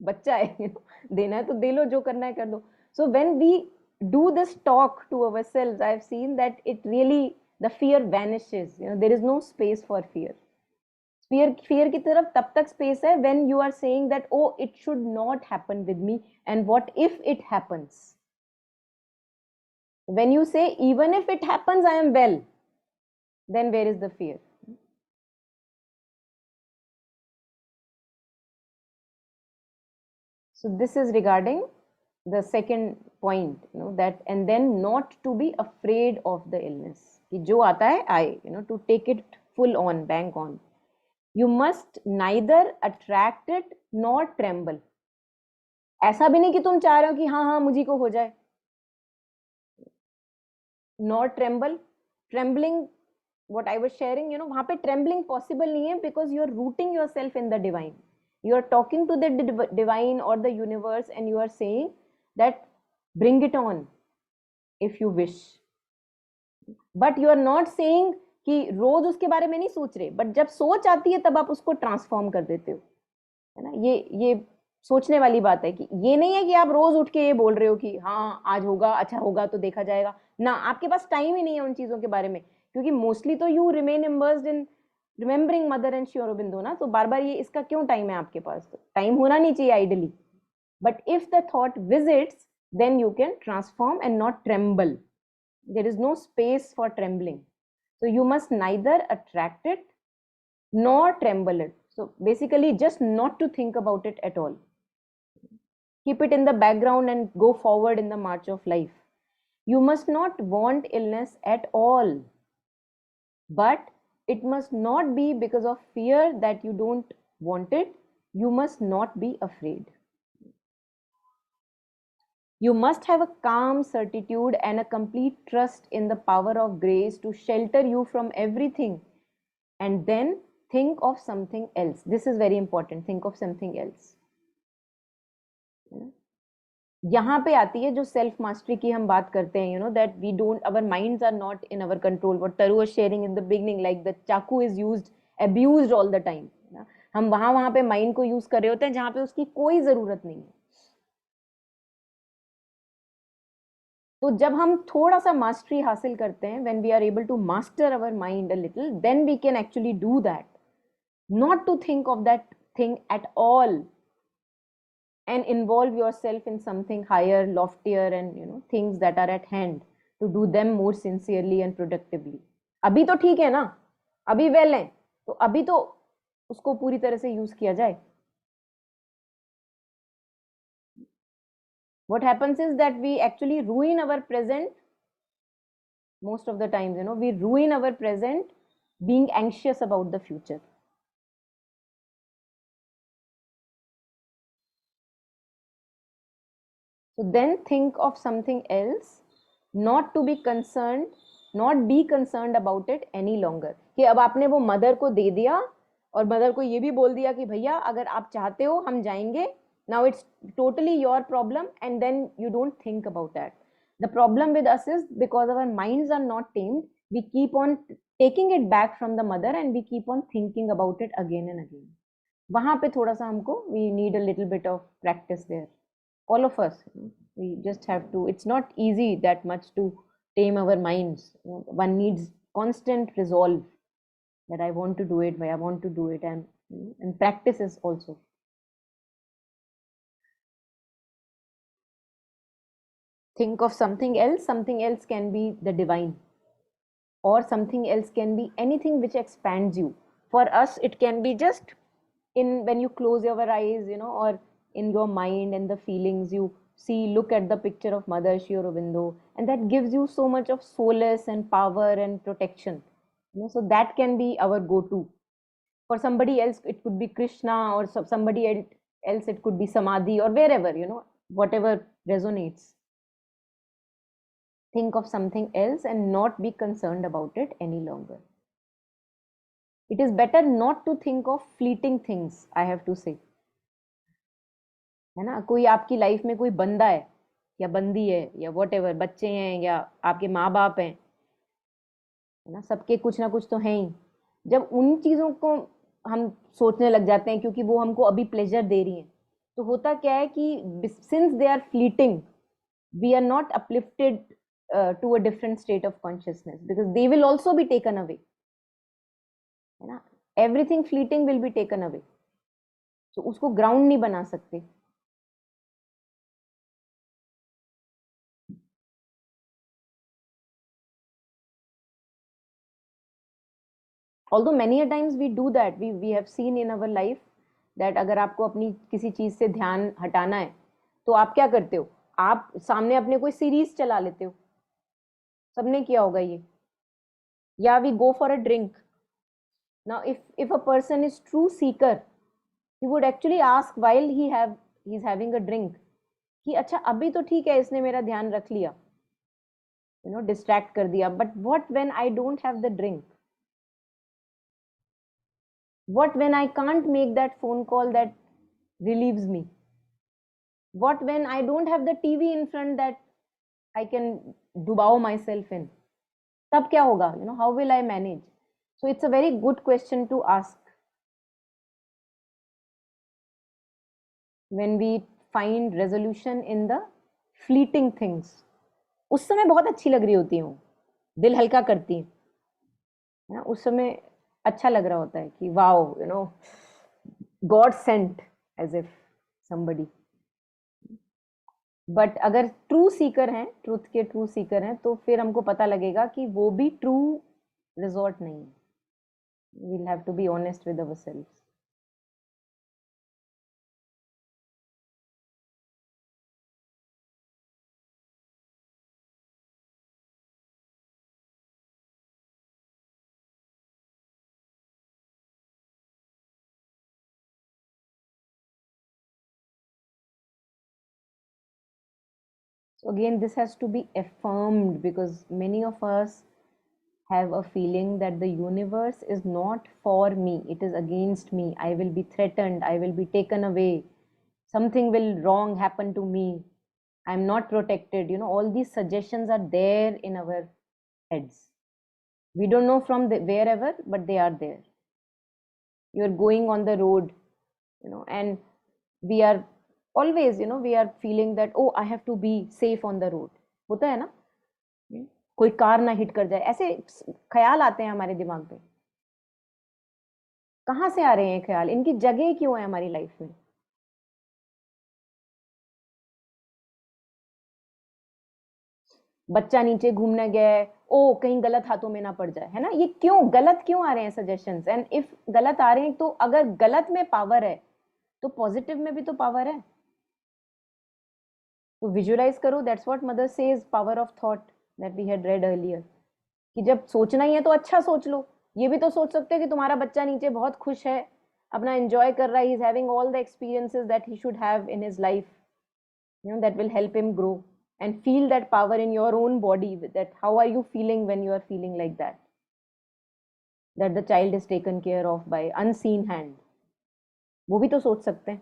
बच्चा है, you know, देना है तो दे लो, जो करना है कर दो. So when we do this talk to ourselves, I've seen that it really, the fear vanishes. You know, there is no space for fear. Fear की तरफ तब तक space है when you are saying that oh, it should not happen with me, and what if it happens. When you say even if it happens I am well, then where is the fear? So this is regarding the second point, you know, that, and then not to be afraid of the illness. कि जो आता है आए, you know, to take it full on, bank on. You must neither attract it nor tremble. ऐसा भी नहीं कि तुम चाह रहे हो कि हाँ हाँ मुझे को हो जाए. Nor tremble. Trembling, what I was sharing, you know, वहाँ पे trembling possible नहीं है, because you are rooting yourself in the divine. You are talking to the divine or the universe, and you are saying that bring it on if you wish. But you are not saying कि रोज उसके बारे में नहीं सोच रहे, but जब सोच आती है तब आप उसको ट्रांसफॉर्म कर देते हो, है ना. ये सोचने वाली बात है कि ये नहीं है कि आप रोज उठ के ये बोल रहे हो कि हाँ आज होगा, अच्छा होगा तो देखा जाएगा ना. आपके पास टाइम ही नहीं है उन चीजों के बारे में, क्योंकि मोस्टली तो you remain immersed in remembering mother and Shri Aurobindo ना. तो बार बार ये इसका क्यों टाइम है आपके पास? तो टाइम होना नहीं चाहिए ideally. But if the thought visits, then you can transform and not tremble. There is no space for trembling. So you must neither attract it nor tremble it. So basically just not to think about it at all. Keep it in the background and go forward in the march of life. You must not want illness at all, but it must not be because of fear that you don't want it. You must not be afraid. You must have a calm certitude and a complete trust in the power of grace to shelter you from everything. And then think of something else. This is very important. Think of something else. यहाँ पे आती है जो self mastery की हम बात करते हैं, that we don't, our minds are not in our control. What Taru was sharing in the beginning, like the chaku is used, abused all the time. हम वहां वहां पे माइंड को यूज कर रहे होते हैं जहां पे उसकी कोई जरूरत नहीं है. तो जब हम थोड़ा सा मास्टरी हासिल करते हैं, when we are able to master our mind a little, then we can actually do that. Not to think of that thing at all and involve yourself in something higher, loftier, and things that are at hand, to do them more sincerely and productively. अभी तो ठीक है ना, अभी well है, तो अभी तो उसको पूरी तरह से यूज किया जाए. What happens is that we actually ruin our present most of the times. We ruin our present being anxious about the future. So then think of something else, not to be concerned, not be concerned about it any longer. कि अब आपने वो mother को दे दिया और mother को ये भी बोल दिया कि भैया अगर आप चाहते हो हम जाएंगे. Now it's totally your problem, and then you don't think about that. The problem with us is because our minds are not tamed, we keep on taking it back from the mother and we keep on thinking about it again and again. वहां पे थोड़ा सा हमको, we need a little bit of practice there. All of us, we just have to, it's not easy that much to tame our minds. One needs constant resolve that I want to do it, I want to do it, and practice is also. Think of something else. Something else can be the divine, or something else can be anything which expands you. For us it can be just in when you close your eyes, or in your mind and the feelings you see, look at the picture of Mother Sri Aurobindo, and that gives you so much of solace and power and protection. So that can be our go-to. For somebody else it could be Krishna, or somebody else it could be Samadhi, or wherever, whatever resonates. Think of something else and not be concerned about it any longer. It is better not to think of fleeting things, I have to say. है ना, कोई आपकी life में कोई बंदा है या बंदी है या whatever, बच्चे हैं या आपके माँ बाप हैं, है ना, सबके कुछ ना कुछ तो हैं ही. जब उन चीजों को हम सोचने लग जाते हैं क्योंकि वो हमको अभी प्लेजर दे रही हैं, तो होता क्या है कि since they are fleeting, we are not uplifted to a different state of consciousness, because they will also be taken away. है ना, everything fleeting will be taken away. So उसको ground नहीं बना सकते. Although many a times we do that, we have seen in our life that अगर आपको अपनी किसी चीज से ध्यान हटाना है तो आप क्या करते हो, आप सामने अपने कोई सीरीज चला लेते हो. सबने किया होगा ये. या we go for a drink. Now if a person is true seeker, he would actually ask while he is having a drink कि अच्छा अभी तो ठीक है, इसने मेरा ध्यान रख लिया, डिस्ट्रैक्ट कर दिया, but what when I don't have the drink? What when I can't make that phone call that relieves me? What when I don't have the TV in front that I can dubao myself in? तब क्या होगा? How will I manage? So it's a very good question to ask when we find resolution in the fleeting things. उस समय बहुत अच्छी लग रही होती हूँ, दिल हल्का करती है ना, उस समय अच्छा लग रहा होता है कि wow, god sent, as if somebody. But अगर ट्रू सीकर हैं, ट्रूथ के ट्रू सीकर हैं, तो फिर हमको पता लगेगा कि वो भी ट्रू रिजॉर्ट नहीं है. we'll have to be honest with ourselves. So again, this has to be affirmed, because many of us have a feeling that the universe is not for me, it is against me. I will be threatened, I will be taken away, something will wrong happen to me, I'm not protected. All these suggestions are there in our heads. We don't know from wherever, but they are there. You're going on the road, and we are always, we are feeling that, oh, I have to be safe on the road. होता है ना? कोई car ना hit कर जाए, ऐसे ख्याल आते हैं हमारे दिमाग में. कहाँ से आ रहे हैं ख्याल? इनकी जगह क्यों है हमारी लाइफ में? बच्चा नीचे घूमने गया है, ओ कहीं गलत हाथों में ना पड़ जाए, है ना? ये क्यों गलत क्यों आ रहे हैं सजेशंस? एंड इफ गलत आ रहे हैं, तो अगर गलत में पावर है, तो पॉजिटिव में भी तो पावर है. तो विजुअलाइज करो. That's what mother says, power of thought, that we had read earlier. कि जब सोचना ही है तो अच्छा सोच लो. ये भी तो सोच सकते हो कि तुम्हारा बच्चा नीचे बहुत खुश है, अपना एंजॉय कर रहा है, he is having all the experiences that he should have in his life, that will help him grow, and feel that power in your own body. That how are you feeling when you are feeling like that the child is taken care of by unseen hand. वो भी तो सोच सकते हैं.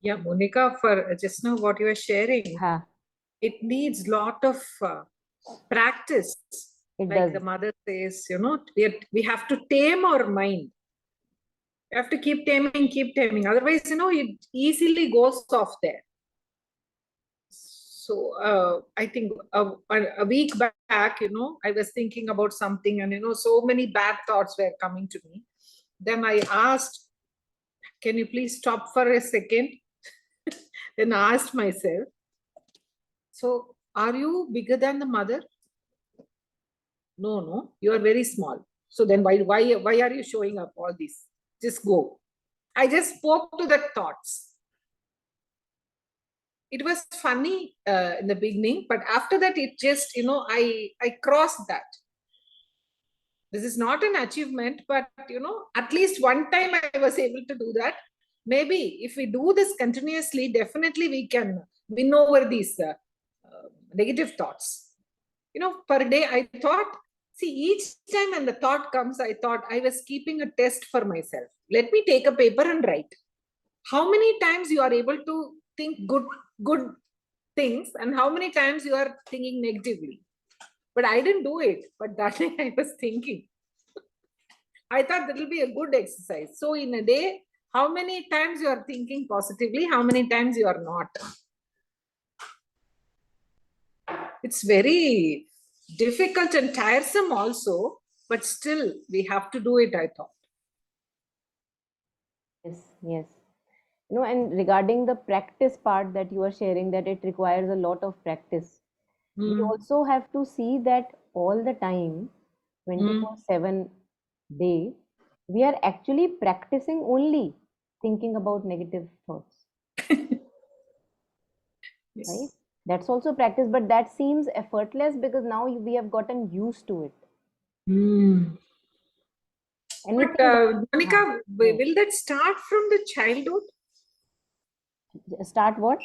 Yeah, Monica, for just now what you are sharing, हाँ, it needs lot of practice. it Like does. the mother says, we have to tame our mind. You have to keep taming. Otherwise, it easily goes off there. So I think a week back, I was thinking about something, and so many bad thoughts were coming to me. Then I asked, can you please stop for a second? Then I asked myself, so are you bigger than the mother? No, you are very small. So then why are you showing up all this? Just go. I just spoke to the thoughts. It was funny in the beginning, but after that, it just, I crossed that. This is not an achievement, but, at least one time I was able to do that. Maybe if we do this continuously, definitely we can win over these negative thoughts. Per day, I thought, see, each time when the thought comes, I thought I was keeping a test for myself. Let me take a paper and write. How many times you are able to think good things, and how many times you are thinking negatively? But I didn't do it. But that day I was thinking. I thought that will be a good exercise. So in a day, how many times you are thinking positively, how many times you are not? It's very difficult and tiresome also, but still we have to do it, I thought. Yes. And regarding the practice part that you are sharing, that it requires a lot of practice. We also have to see that all the time, 24/7 day, we are actually practicing only thinking about negative thoughts. Yes. Right? That's also practice, but that seems effortless because now we have gotten used to it. Anything But Monica, will that start from the childhood? Start what?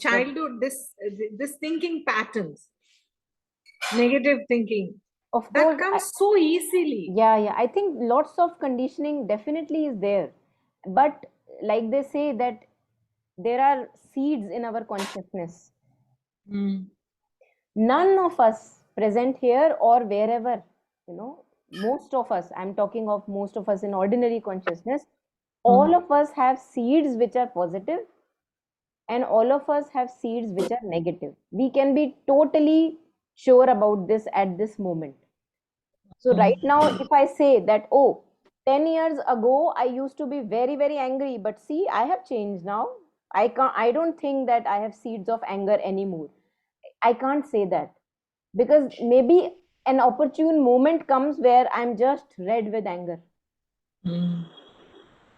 Childhood, this thinking patterns, negative thinking. Of That course, comes so easily. Yeah. I think lots of conditioning definitely is there. But like they say that there are seeds in our consciousness. None of us present here or wherever, most of us, I'm talking of most of us in ordinary consciousness, all of us have seeds which are positive, and all of us have seeds which are negative. We can be totally sure about this at this moment. So right now, if I say that, oh, 10 years ago, I used to be very, very angry, but see, I have changed now. I don't think that I have seeds of anger anymore. I can't say that, because maybe an opportune moment comes where I'm just red with anger.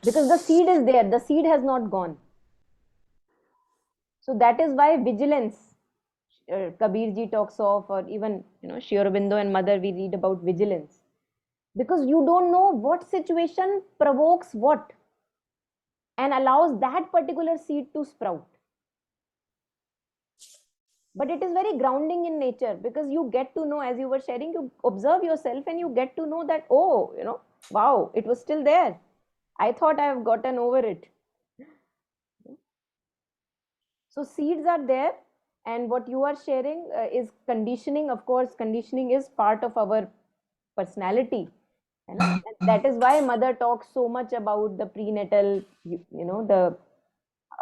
Because the seed is there, the seed has not gone. So that is why vigilance, Kabir ji talks of, or even Sri Aurobindo and Mother, we read about vigilance. Because you don't know what situation provokes what. and allows that particular seed to sprout. But it is very grounding in nature, because you get to know, as you were sharing, you observe yourself and you get to know that, oh, wow, it was still there. I thought I have gotten over it. So seeds are there, and what you are sharing is conditioning. Of course, conditioning is part of our personality, and that is why mother talks so much about the prenatal, the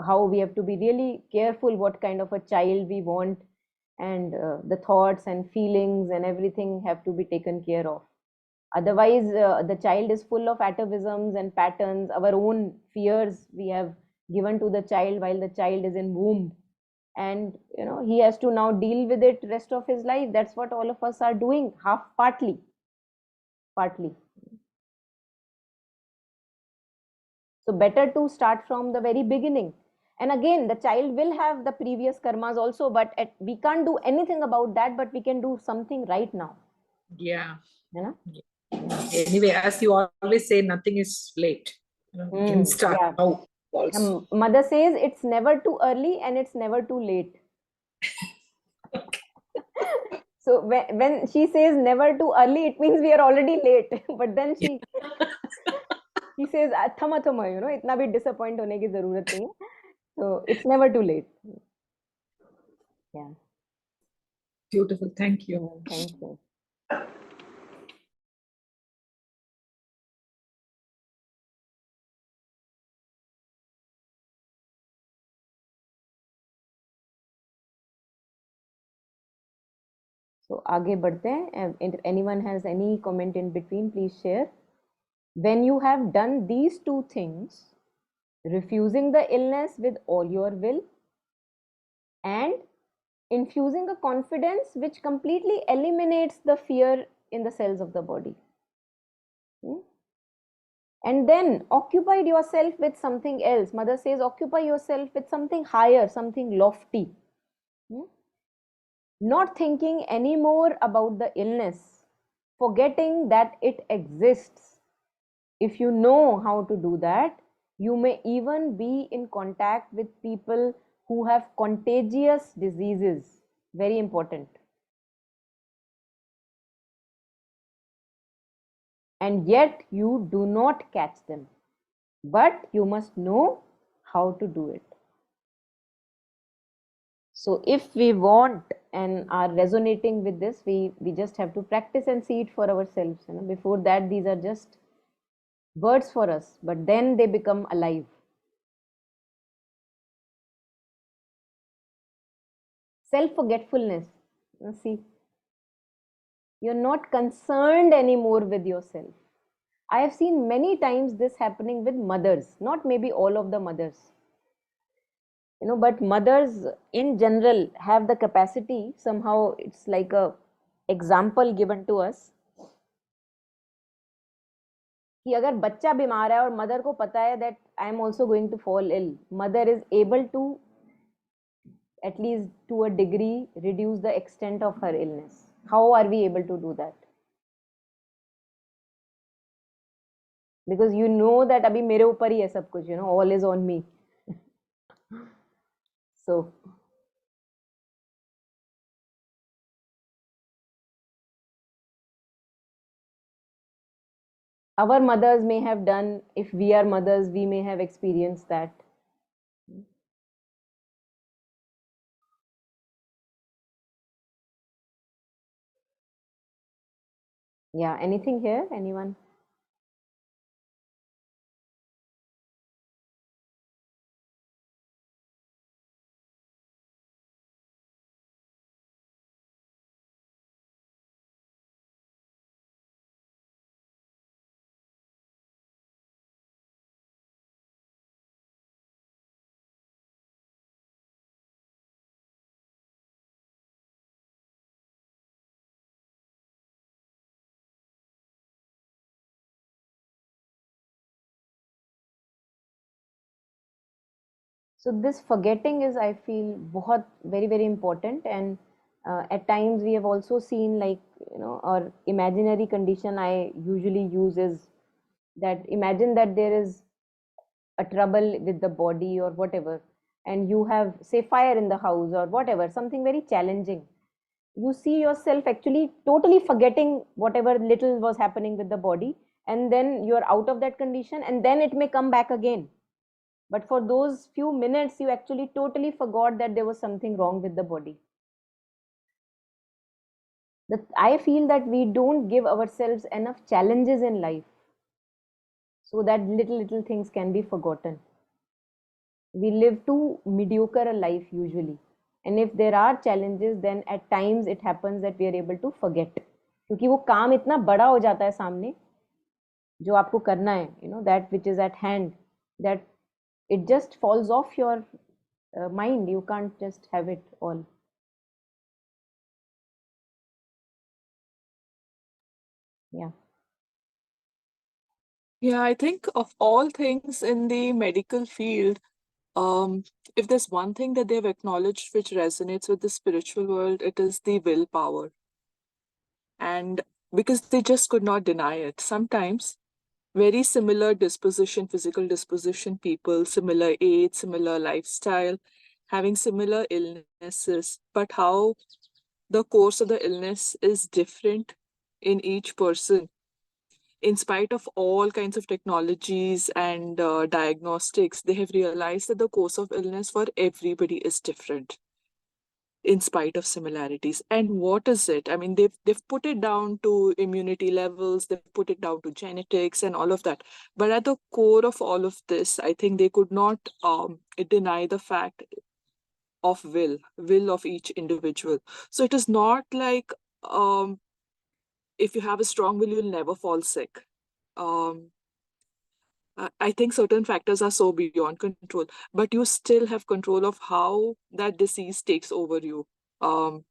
how we have to be really careful what kind of a child we want, and the thoughts and feelings and everything have to be taken care of. Otherwise, the child is full of atavisms and patterns. Our own fears we have given to the child while the child is in womb, and he has to now deal with it rest of his life. That's what all of us are doing, half partly. So better to start from the very beginning. And again, the child will have the previous karmas also, but we can't do anything about that, but we can do something right now. Yeah. Yeah. Anyway, as you always say, nothing is late. You can start now also. Mother says it's never too early and it's never too late. So when she says never too early, it means we are already late. But then she says thama thama, itna bhi disappoint hone ki zarurat nahi hai. So it's never too late. Yeah. Beautiful. Thank you. Thank you. So आगे बढ़ते हैं. If anyone has any comment in between, please share. When you have done these two things, refusing the illness with all your will and infusing a confidence which completely eliminates the fear in the cells of the body, and then occupied yourself with something else. Mother says occupy yourself with something higher, something lofty, not thinking anymore about the illness, forgetting that it exists. If you know how to do that, you may even be in contact with people who have contagious diseases. Very important. And yet you do not catch them. But you must know how to do it. So if we want and are resonating with this, we just have to practice and see it for ourselves. Before that, these are just words for us, but then they become alive. Self-forgetfulness. See, you're not concerned anymore with yourself. I have seen many times this happening with mothers, not maybe all of the mothers. But mothers in general have the capacity, somehow it's like a example given to us, कि अगर बच्चा बीमार है और mother को पता है that I am also going to fall ill, mother is able to, at least to a degree, reduce the extent of her illness. How are we able to do that? Because that अभी मेरे ऊपर ही है सब कुछ, all is on me. So our mothers may have done, if we are mothers, we may have experienced that. Yeah, anything here? Anyone? So this forgetting is, I feel, very, very important. And at times we have also seen, like, or imaginary condition I usually use is that imagine that there is a trouble with the body or whatever, and you have, say, fire in the house or whatever, something very challenging, you see yourself actually totally forgetting whatever little was happening with the body, and then you're out of that condition, and then it may come back again. But for those few minutes, you actually totally forgot that there was something wrong with the body. That I feel that we don't give ourselves enough challenges in life so that little things can be forgotten. We live too mediocre a life usually. And if there are challenges, then at times it happens that we are able to forget. क्योंकि वो काम इतना बड़ा हो जाता है सामने जो आपको करना है, that which is at hand, that it just falls off your mind. You can't just have it all. Yeah. Yeah, I think of all things in the medical field, if there's one thing that they've acknowledged which resonates with the spiritual world, it is the willpower. And because they just could not deny it. Sometimes very similar disposition, physical disposition people, similar age, similar lifestyle, having similar illnesses, but how the course of the illness is different in each person. In spite of all kinds of technologies and diagnostics, they have realized that the course of illness for everybody is different in spite of similarities. And what is it? I mean, they've put it down to immunity levels, they've put it down to genetics and all of that. But at the core of all of this, I think they could not deny the fact of will of each individual. So it is not like if you have a strong will, you'll never fall sick. Um, I think certain factors are so beyond control, but you still have control of how that disease takes over you. Um,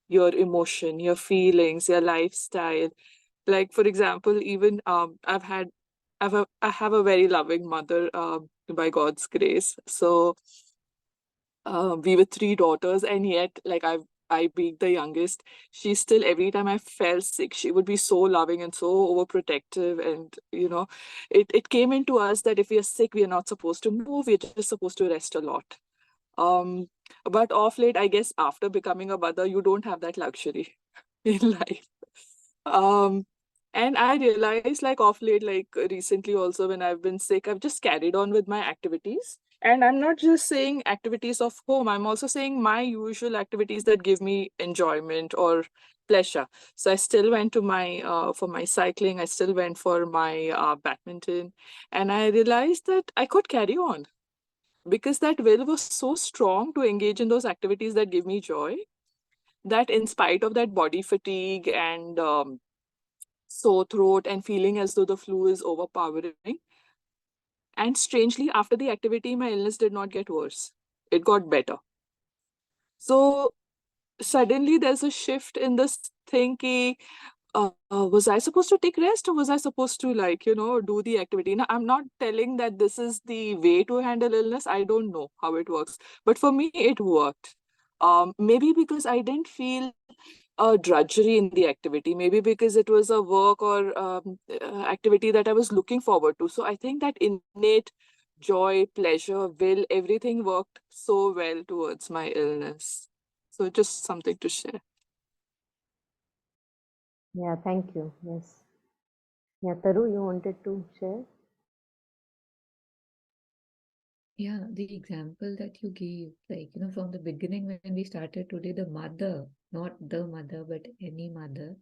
your emotion, your feelings, your lifestyle. Like for example, even I have a very loving mother by God's grace. So we were three daughters, and yet like I being the youngest, she still every time I felt sick, she would be so loving and so overprotective. And it came into us that if we are sick, we are not supposed to move, we're just supposed to rest a lot. But off late, I guess after becoming a mother, you don't have that luxury in life. Um, and I realized like off late, like recently also when I've been sick, I've just carried on with my activities. And I'm not just saying activities of home, I'm also saying my usual activities that give me enjoyment or pleasure. So I still went to my for my cycling, I still went for my badminton, and I realized that I could carry on because that will was so strong to engage in those activities that give me joy, that in spite of that body fatigue and sore throat and feeling as though the flu is overpowering, and strangely after the activity my illness did not get worse, it got better. So suddenly there's a shift in this thinking. Was I supposed to take rest, or was I supposed to do the activity? Now, I'm not telling that this is the way to handle illness. I don't know how it works, but for me, it worked. Maybe because I didn't feel a drudgery in the activity. Maybe because it was a work or activity that I was looking forward to. So I think that innate joy, pleasure, will, everything worked so well towards my illness. So just something to share. Yeah, thank you. Yes. Yeah, Taru, you wanted to share? Yeah, the example that you gave, like, from the beginning when we started today, the mother, not the mother, but any mother,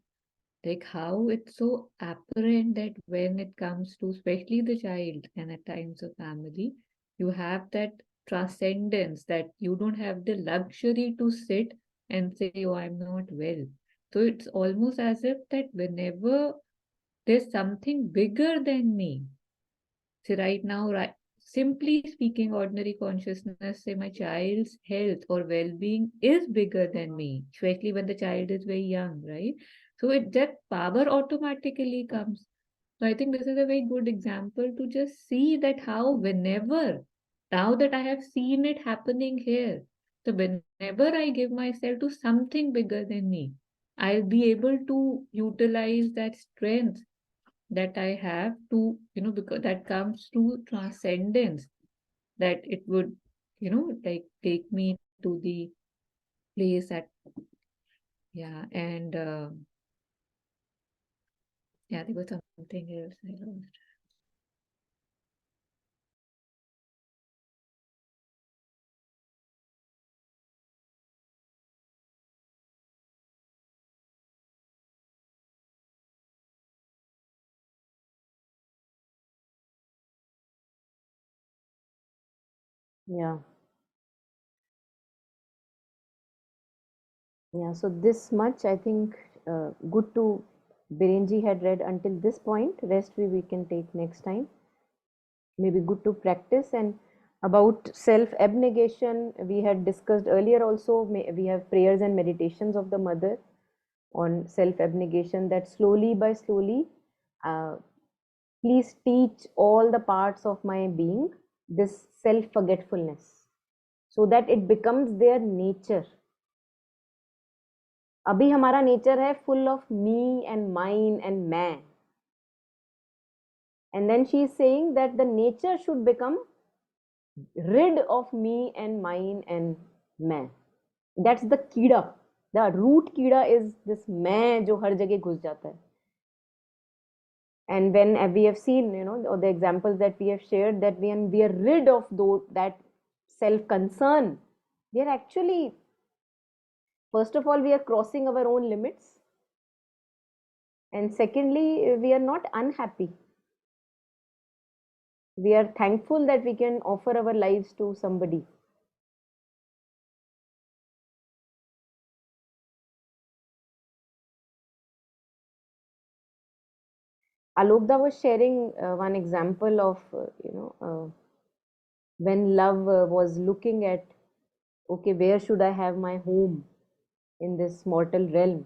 like how it's so apparent that when it comes to especially the child and at times the family, you have that transcendence that you don't have the luxury to sit and say, oh, I'm not well. So it's almost as if that whenever there's something bigger than me, say right now, right, simply speaking, ordinary consciousness, say my child's health or well-being is bigger than me, especially when the child is very young, right? So that power automatically comes. So I think this is a very good example to just see that how whenever, now that I have seen it happening here, so whenever I give myself to something bigger than me, I'll be able to utilize that strength that I have to, because that comes to transcendence, that it would, like take me to the place at, yeah, and yeah, there was something else I lost. Yeah. Yeah, so this much I think good to Birenji had read until this point. Rest we can take next time. Maybe good to practice. And about self abnegation, we had discussed earlier also. We have prayers and meditations of the mother on self abnegation, that slowly by slowly, uh, please teach all the parts of my being this self forgetfulness, so that it becomes their nature. अभी हमारा nature है full of me and mine and मैं, and then she is saying that the nature should become rid of me and mine and मैं. That's the कीड़ा. The root कीड़ा is this मैं जो हर जगह घुस जाता है. And when we have seen, the examples that we have shared, that when we are rid of that self concern, we are actually, first of all, we are crossing our own limits, and secondly, we are not unhappy. We are thankful that we can offer our lives to somebody. Alokda was sharing one example of, when love was looking at, okay, where should I have my home in this mortal realm?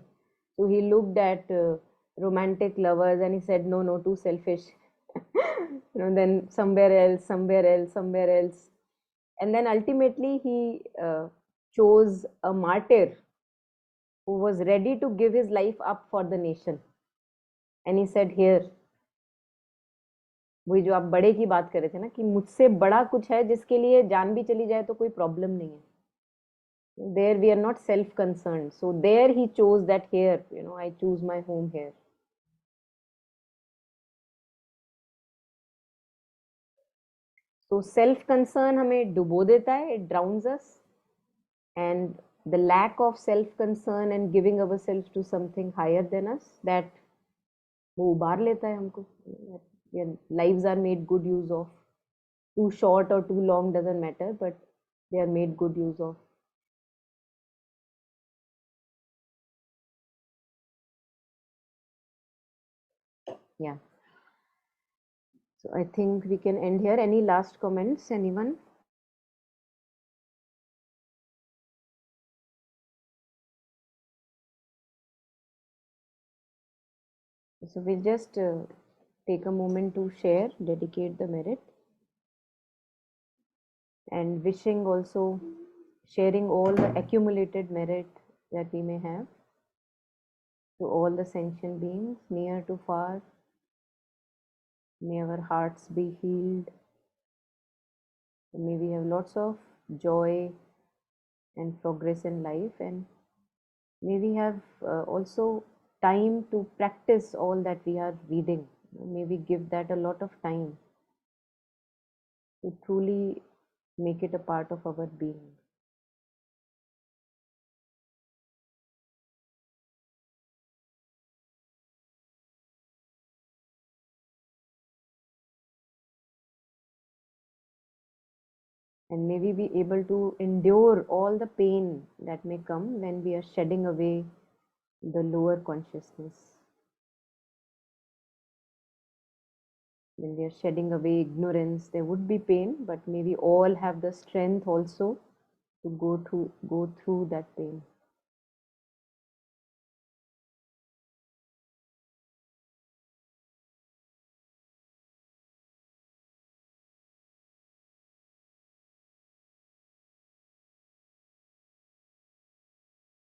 So he looked at romantic lovers and he said, no, no, too selfish. Then somewhere else, somewhere else, somewhere else. And then ultimately he chose a martyr who was ready to give his life up for the nation. And he said, here, वही जो आप बड़े की बात कर रहे थे ना, कि मुझसे बड़ा कुछ है जिसके लिए जान भी चली जाए तो कोई प्रॉब्लम नहीं है. There we are not self-concerned. So there he chose that, here, I choose my home here. So self-concern हमें डुबो देता है, it drowns us, and the lack of self-concern and giving ourselves to something higher than us, that वो उबार लेता है हमको. Lives are made good use of. Too short or too long doesn't matter, but they are made good use of. Yeah. So I think we can end here. Any last comments, anyone? So we'll just take a moment to share, dedicate the merit, and wishing also, sharing all the accumulated merit that we may have to all the sentient beings, near to far. May our hearts be healed. May we have lots of joy and progress in life, and may we have also time to practice all that we are reading. May we give that a lot of time to truly make it a part of our being. And may we be able to endure all the pain that may come when we are shedding away the lower consciousness. When we are shedding away ignorance, there would be pain, but may we all have the strength also to go through that pain.